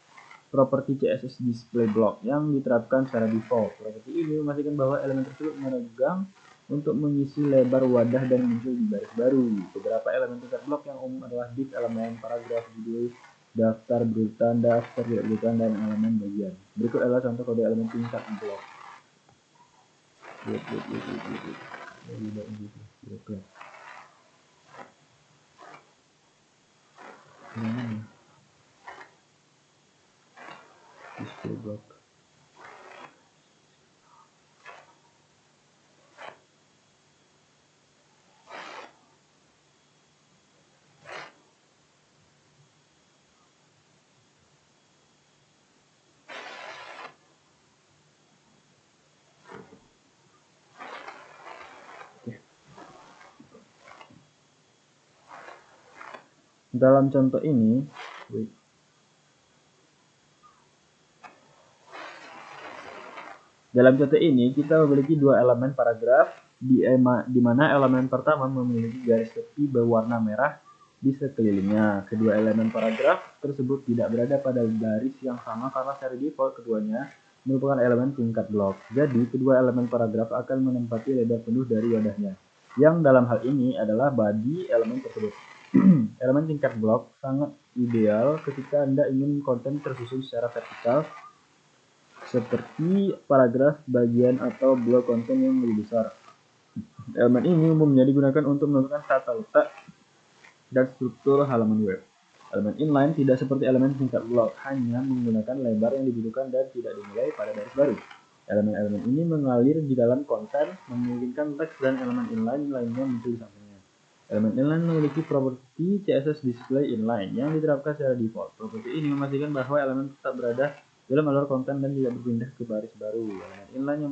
properti CSS display block yang diterapkan secara default. Properti ini memastikan bahwa elemen tersebut meregang untuk mengisi lebar wadah dan muncul di baris baru. Beberapa elemen tingkat blok yang umum adalah div, elemen, paragraf, judul, daftar berurutan, daftar tidak berurutan, dan elemen bagian. Berikut adalah contoh kode elemen tingkat blok. Display block. Dalam contoh ini, kita memiliki dua elemen paragraf, di mana elemen pertama memiliki garis tepi berwarna merah di sekelilingnya. Kedua elemen paragraf tersebut tidak berada pada baris yang sama karena secara default keduanya merupakan elemen tingkat blok. Jadi, kedua elemen paragraf akan menempati lebar penuh dari wadahnya, yang dalam hal ini adalah body elemen tersebut. Elemen tingkat blok sangat ideal ketika Anda ingin konten tersusun secara vertikal, seperti paragraf, bagian, atau blok konten yang lebih besar. Elemen ini umumnya digunakan untuk menentukan tata letak dan struktur halaman web. Elemen inline tidak seperti elemen tingkat blok, hanya menggunakan lebar yang dibutuhkan dan tidak dimulai pada baris baru. Elemen-elemen ini mengalir di dalam konten, memungkinkan teks dan elemen inline lainnya muncul di sampingnya. Elemen inline memiliki properti CSS display inline yang diterapkan secara default. Properti ini memastikan bahwa elemen tetap berada dalam alur konten dan tidak berpindah ke baris baru. Elemen inline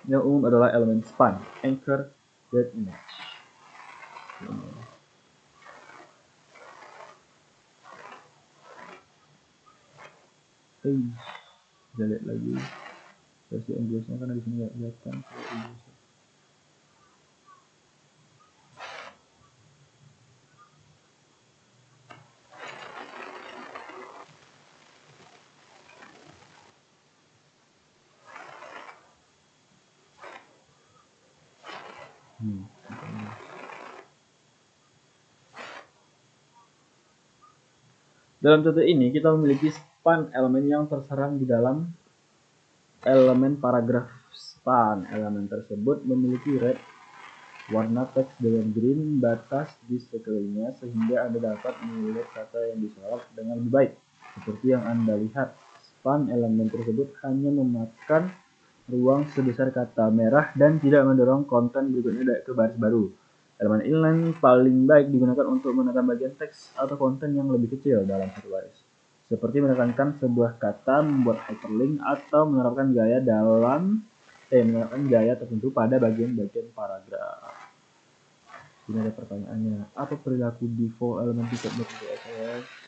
yang umum adalah elemen span, anchor, get image. Kita lihat lagi versi Inggrisnya karena di sini nggak kelihatan. Dalam contoh ini, kita memiliki span elemen yang terserang di dalam elemen paragraf span. Elemen tersebut memiliki red, warna teks dengan green, batas di sekelilingnya, sehingga Anda dapat melihat kata yang disorot dengan lebih baik. Seperti yang Anda lihat, span elemen tersebut hanya memakan ruang sebesar kata merah dan tidak mendorong konten berikutnya ke baris baru. Elemen inline paling baik digunakan untuk menata bagian teks atau konten yang lebih kecil dalam satu baris, seperti menekankan sebuah kata, membuat hyperlink, atau menerapkan gaya tertentu pada bagian-bagian paragraf. Ini ada pertanyaannya, apa perilaku default elemen tingkat blok CSS?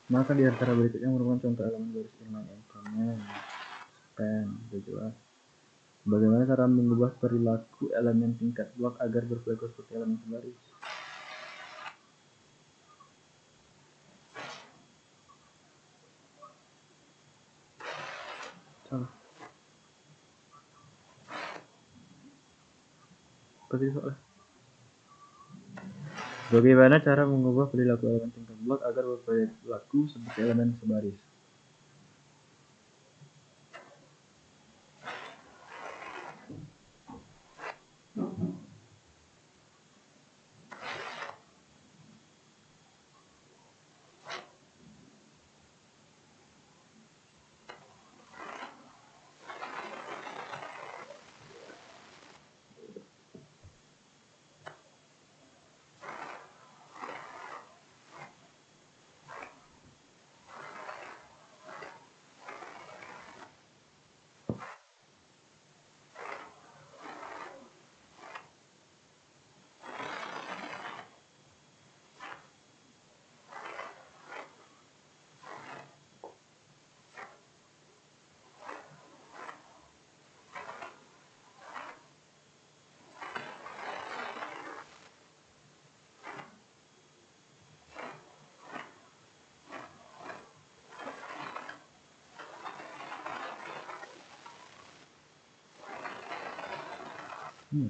Maka di antara berikutnya merupakan contoh elemen garis inline yang comment, span, jelas. Bagaimana cara mengubah perilaku elemen tingkat blok agar berperilaku seperti elemen baris? Salah. Seperti soalnya. Bagaimana cara mengubah perilaku elemen tingkat blok agar berperilaku seperti elemen sebaris? Oke,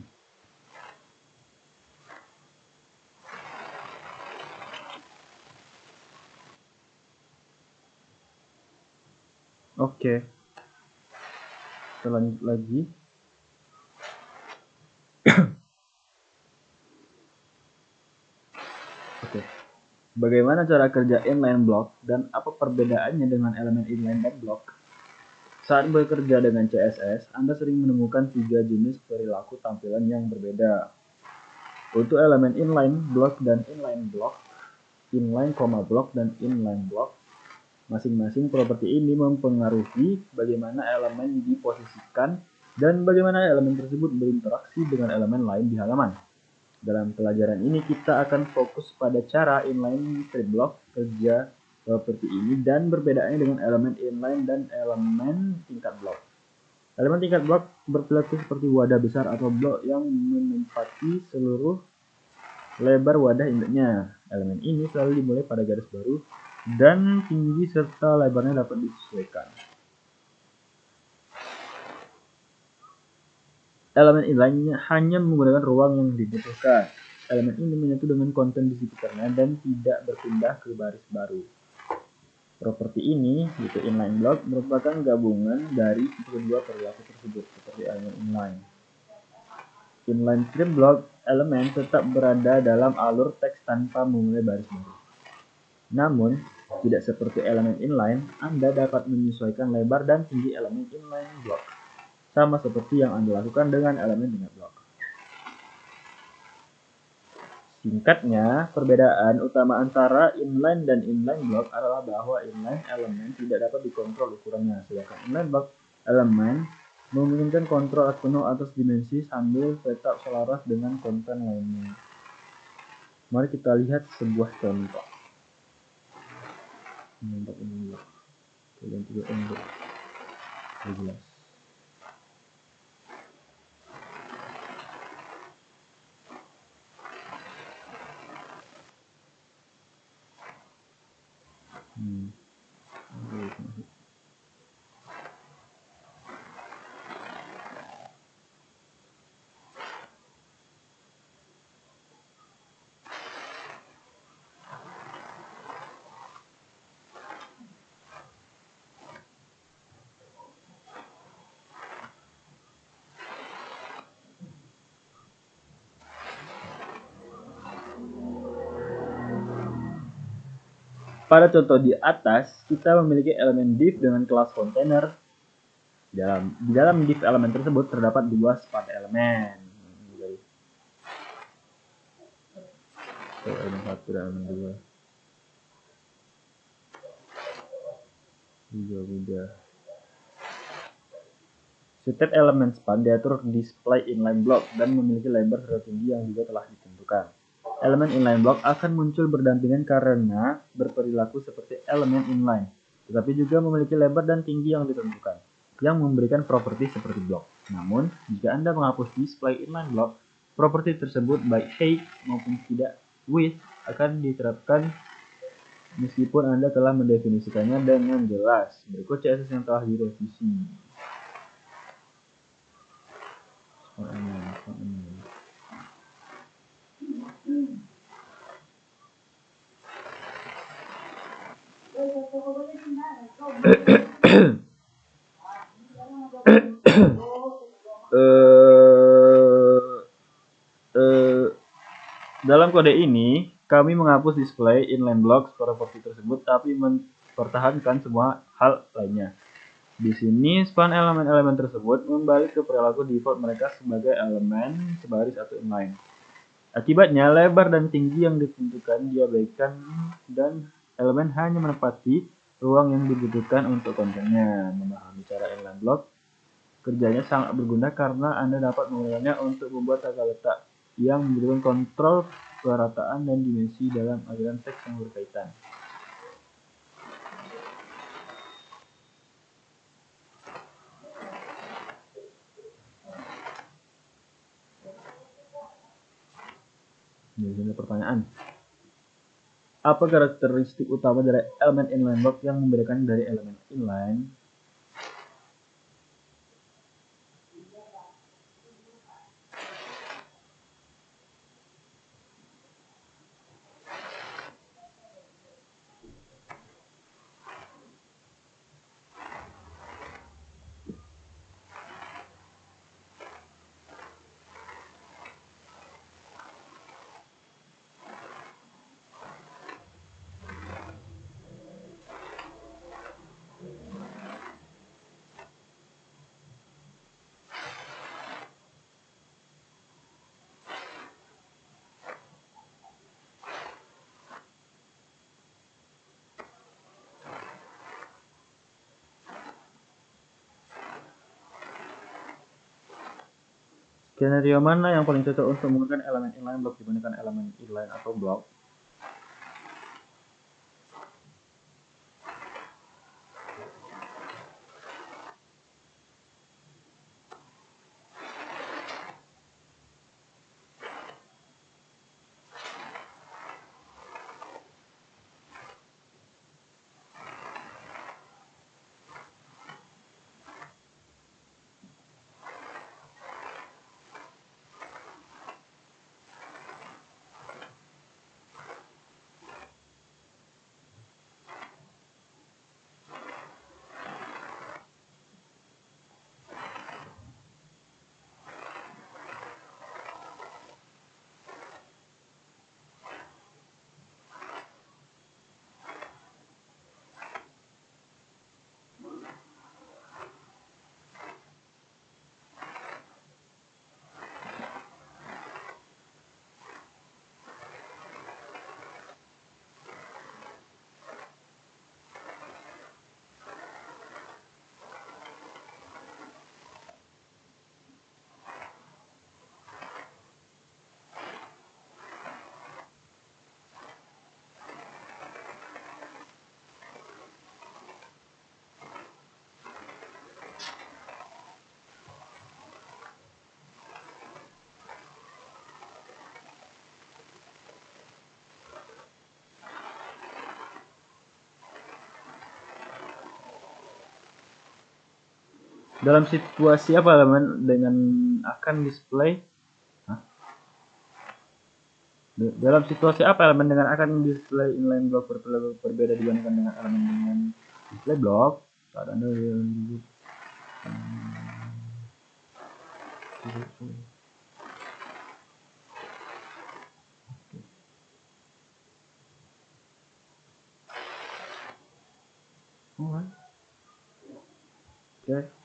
kita lanjut lagi. Oke. Bagaimana cara kerja inline block dan apa perbedaannya dengan elemen inline dan block? Saat bekerja dengan CSS, Anda sering menemukan 3 jenis perilaku tampilan yang berbeda. Untuk elemen inline, block dan inline block, inline, block dan inline block, masing-masing properti ini mempengaruhi bagaimana elemen diposisikan dan bagaimana elemen tersebut berinteraksi dengan elemen lain di halaman. Dalam pelajaran ini kita akan fokus pada cara inline strip block kerja seperti ini dan perbedaannya dengan elemen inline dan elemen tingkat blok. Elemen tingkat blok berperilaku seperti wadah besar atau blok yang menempati seluruh lebar wadah induknya. Elemen ini selalu dimulai pada garis baru dan tinggi serta lebarnya dapat disesuaikan. Elemen inline hanya menggunakan ruang yang dibutuhkan. Elemen ini menyatu dengan konten di sekitarnya dan tidak berpindah ke baris baru. Properti ini, yaitu inline block, merupakan gabungan dari kedua perilaku tersebut, seperti elemen inline. Inline strip block, elemen tetap berada dalam alur teks tanpa memulai baris baru. Namun, tidak seperti elemen inline, Anda dapat menyesuaikan lebar dan tinggi elemen inline block, sama seperti yang Anda lakukan dengan elemen tingkat blok. Singkatnya, perbedaan utama antara inline dan inline block adalah bahwa inline elemen tidak dapat dikontrol ukurannya, sedangkan inline block elemen memungkinkan kontrol penuh atas dimensi sambil tetap selaras dengan konten lainnya. Mari kita lihat sebuah contoh. Untuk ini ya, kalian juga untuk jelas. Pada contoh di atas, kita memiliki elemen div dengan kelas container. Di dalam div elemen tersebut terdapat dua span elemen. Elemen 1 dan elemen 2. Setiap elemen span diatur display inline block dan memiliki lebar serta tinggi yang juga telah ditentukan. Elemen inline block akan muncul berdampingan karena berperilaku seperti elemen inline, tetapi juga memiliki lebar dan tinggi yang ditentukan, yang memberikan properti seperti blok. Namun, jika Anda menghapus display inline block, properti tersebut baik height maupun tidak width akan diterapkan meskipun Anda telah mendefinisikannya dengan jelas. Berikut CSS yang telah direvisi. Dalam kode ini, kami menghapus display inline blocks properti tersebut, tapi mempertahankan semua hal lainnya. Di sini, span elemen-elemen tersebut membalik ke perilaku default mereka sebagai elemen sebaris atau inline. Akibatnya, lebar dan tinggi yang ditentukan diabaikan dan elemen hanya menempati ruang yang dibutuhkan untuk kontennya. Memahami cara inline block kerjanya sangat berguna karena Anda dapat menggunakannya untuk membuat tata letak yang memberikan kontrol kerataan dan dimensi dalam aliran teks yang berkaitan. Jadi pertanyaan, apa karakteristik utama dari elemen inline block yang membedakan dari elemen inline? Skenario mana yang paling cocok untuk menggunakan elemen inline block dibandingkan elemen inline atau block? Dalam situasi apa elemen dengan akan display? Dalam situasi apa elemen dengan akan display inline block berbeda dibandingkan dengan elemen dengan display block? Saat Anda Oke.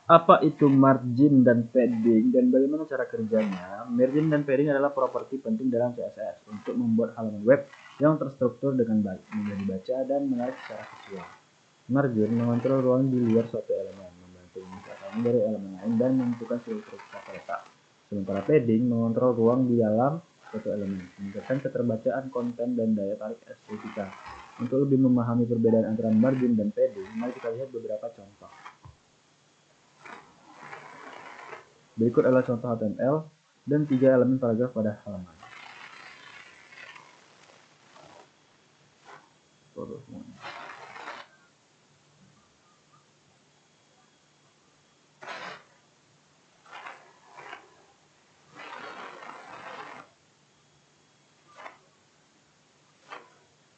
Apa itu margin dan padding dan bagaimana cara kerjanya? Margin dan padding adalah properti penting dalam CSS untuk membuat halaman web yang terstruktur dengan baik, mudah dibaca dan menarik secara visual. Margin mengontrol ruang di luar suatu elemen, membantu memisahkannya dari elemen lain dan menentukan struktur kata letak. Sementara padding mengontrol ruang di dalam suatu elemen, meningkatkan keterbacaan konten dan daya tarik estetika. Untuk lebih memahami perbedaan antara margin dan padding, mari kita lihat beberapa contoh. Berikut adalah contoh HTML dan 3 elemen paragraf pada halaman.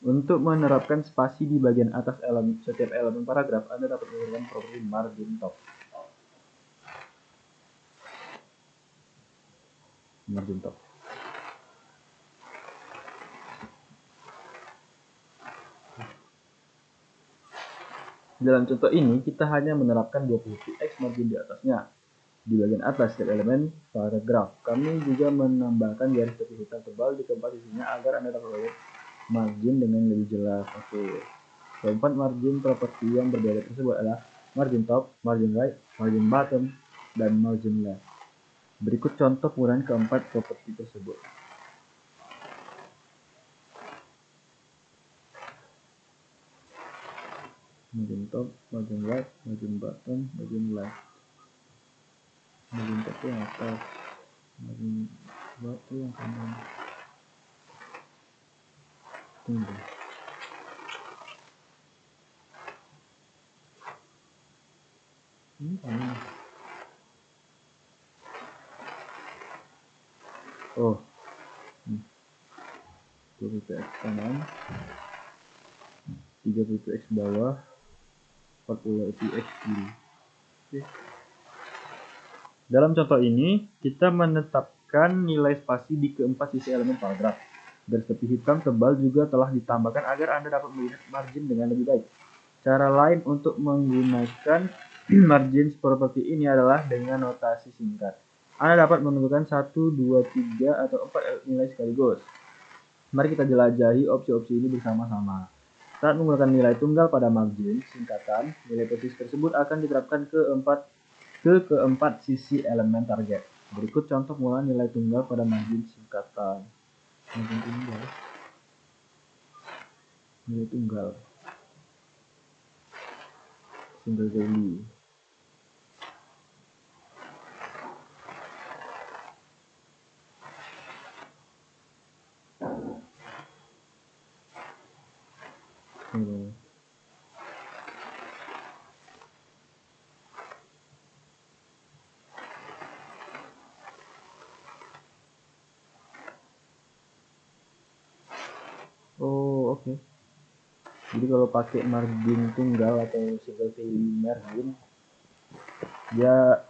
Untuk menerapkan spasi di bagian atas setiap elemen paragraf, Anda dapat menggunakan properti margin top. Margin top. Dalam contoh ini, kita hanya menerapkan 20px margin di atasnya. Di bagian atas setiap elemen paragraf, kami juga menambahkan garis tepi hitam tebal di keempat sisinya agar Anda dapat melihat margin dengan lebih jelas. Oke. Keempat margin properti yang berbeda tersebut adalah margin top, margin right, margin bottom, dan margin left. Berikut contoh penggunaan keempat properti tersebut. Margin top, margin right, margin bottom, margin left. Margin top yang atas, margin bawah yang kanan. Tunggu. Ini kanan. Oh. 20px kanan, 30px bawah, 40px kiri. Oke. Dalam contoh ini, kita menetapkan nilai spasi di keempat sisi elemen paragraf. Garis tepi hitam tebal juga telah ditambahkan agar Anda dapat melihat margin dengan lebih baik. Cara lain untuk menggunakan margin seperti ini adalah dengan notasi singkat. Anda dapat menentukan 1, 2, 3, atau 4 nilai sekaligus. Mari kita jelajahi opsi-opsi ini bersama-sama. Saat menggunakan nilai tunggal pada margin singkatan, nilai posisi tersebut akan diterapkan ke keempat sisi elemen target. Berikut contoh penggunaan nilai tunggal pada margin singkatan. Nilai tunggal single value. Oh, oke. Jadi kalau pakai margin tunggal atau single value margin, dia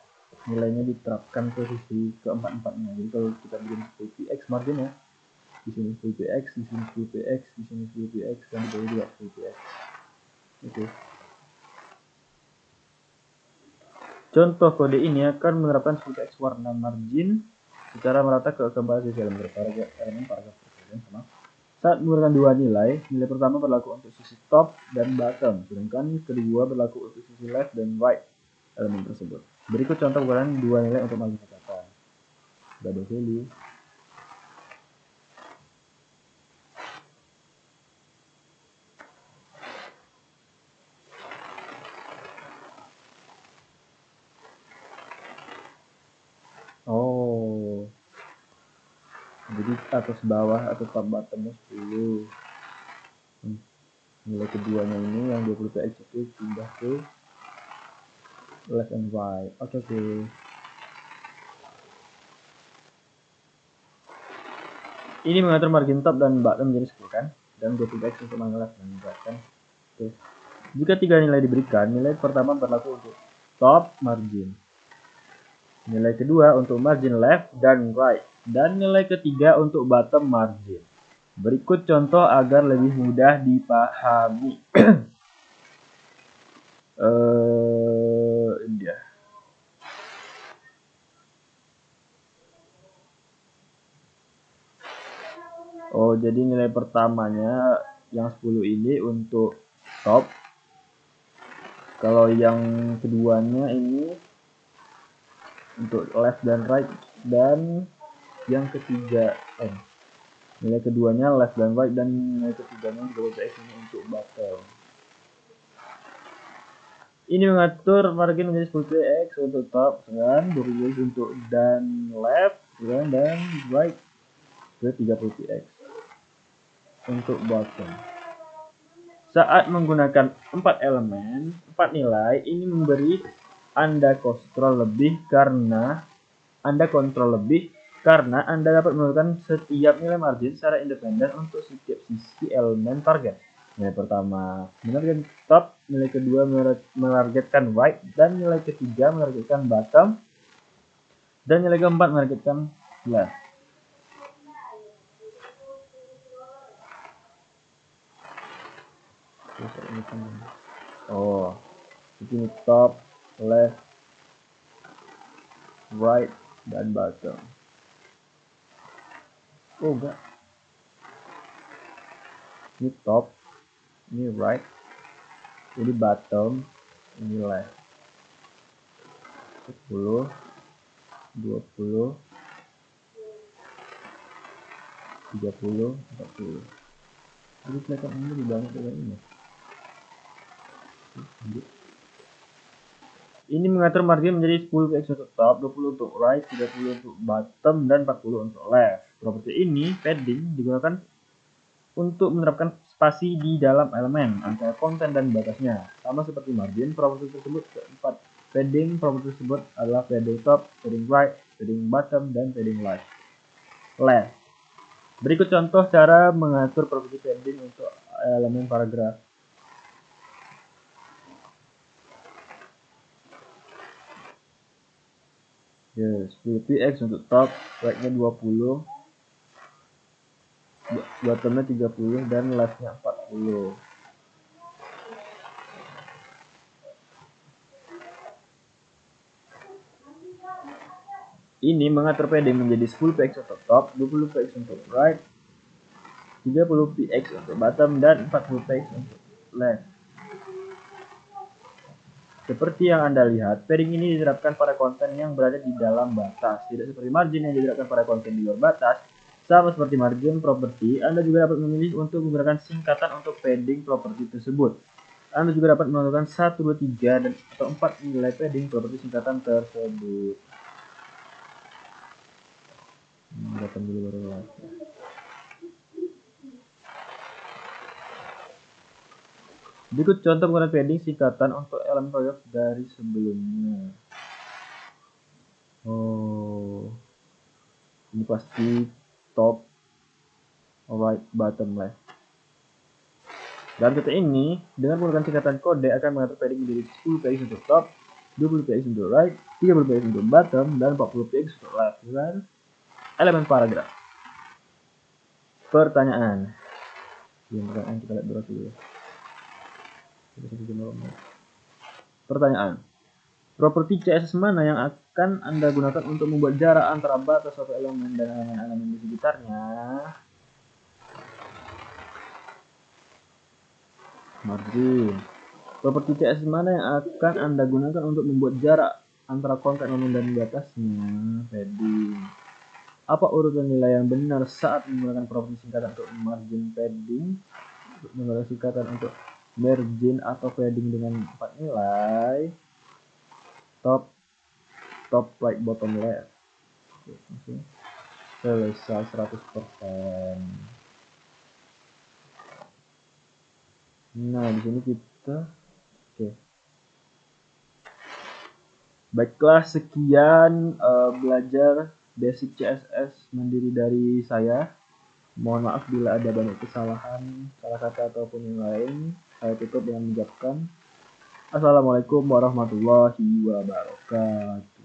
nilainya diterapkan ke sisi keempat-empatnya. Jadi kalau kita bikin 10px margin ya, di sini 10px, di sini 10px, di sini 10px, dan di bawah juga 10px. Oke. Contoh kode ini akan menerapkan 10px warna margin secara merata ke keempat sisi elemen paragraf sama. Saat menggunakan dua nilai pertama berlaku untuk sisi top dan bottom, sedangkan kedua berlaku untuk sisi left dan right elemen tersebut. Berikut contoh penggunaan dua nilai untuk margin kata. Double value. Oh, jadi atas bawah atau top bottomnya 10. Nilai keduanya ini yang 20px itu pindah ke left and right. Oke. Ini mengatur margin top dan bottom menjadi 10 kan, dan 20px untuk margin left dan right kan. Oke. Jika tiga nilai diberikan, nilai pertama berlaku untuk top margin, nilai kedua untuk margin left dan right, dan nilai ketiga untuk bottom margin. Berikut contoh agar lebih mudah dipahami. Ini dia. Oh, jadi nilai pertamanya yang 10 ini untuk top. Kalau yang keduanya ini untuk left dan right, dan yang ketiga nilai keduanya left dan right, dan nilai ketiganya 20px ini untuk bottom. Ini mengatur margin menjadi 10px untuk top kan, 20px untuk dan left kan, dan right ke 30px untuk bottom. Saat menggunakan 4 elemen, 4 nilai, ini memberi Anda kontrol lebih karena Anda dapat menentukan setiap nilai margin secara independen untuk setiap sisi elemen target. Nilai pertama menargetkan top, nilai kedua menargetkan right, dan nilai ketiga menargetkan bottom, dan nilai keempat menargetkan left. Oh, ini top, left, right, dan bottom. Oh enggak, ini top, ini right, ini bottom, ini left. 10, 20, 30, 40. Jadi kelihatan ini lebih banyak dari ini. Ini mengatur margin menjadi 10px untuk top, 20 untuk right, 30 untuk bottom, dan 40 untuk left. Properti ini, padding, digunakan untuk menerapkan spasi di dalam elemen antara konten dan batasnya. Sama seperti margin, properti tersebut keempat. Padding properti tersebut adalah padding top, padding right, padding bottom, dan padding left. Berikut contoh cara mengatur properti padding untuk elemen paragraf. Yes, 10px untuk top, right-nya 20, bottomnya 30, dan left-nya 40. Ini mengatur padding menjadi 10 px untuk top, 20 px untuk right, 30 px untuk bottom, dan 40 px untuk left. Seperti yang Anda lihat, padding ini diterapkan pada konten yang berada di dalam batas, tidak seperti margin yang diterapkan pada konten di luar batas. Sama seperti margin property, Anda juga dapat memilih untuk menggunakan singkatan untuk padding property tersebut. Anda juga dapat menentukan 1, 2, 3, dan atau 4 nilai padding properti singkatan tersebut. Berikut contoh penggunaan padding singkatan untuk elemen proyek dari sebelumnya. Oh, ini pasti top, right, bottom, left. Dalam contoh ini, dengan menggunakan singkatan kode akan mengatur padding menjadi 10 px untuk top, 20 px untuk right, 30 px untuk bottom, dan 40 px untuk left. Dan elemen paragraf. Pertanyaan. Pertanyaan kita lihat durasi dulu. Pertanyaan. Properti CSS mana yang akan Anda gunakan untuk membuat jarak antara batas suatu elemen dan elemen-elemen di sekitarnya? Margin. Properti CSS mana yang akan Anda gunakan untuk membuat jarak antara konten elemen dan di atasnya? Padding. Apa urutan nilai yang benar saat menggunakan properti singkatan untuk margin padding? Menggunakan singkatan untuk margin atau padding dengan 4 nilai. Top, right, bottom, left. Selesai 100%. Nah, di sini kita Baiklah, sekian belajar basic CSS mandiri dari saya. Mohon maaf bila ada banyak kesalahan, salah kata ataupun yang lain. Saya tutup dengan mengucapkan Assalamualaikum warahmatullahi wabarakatuh.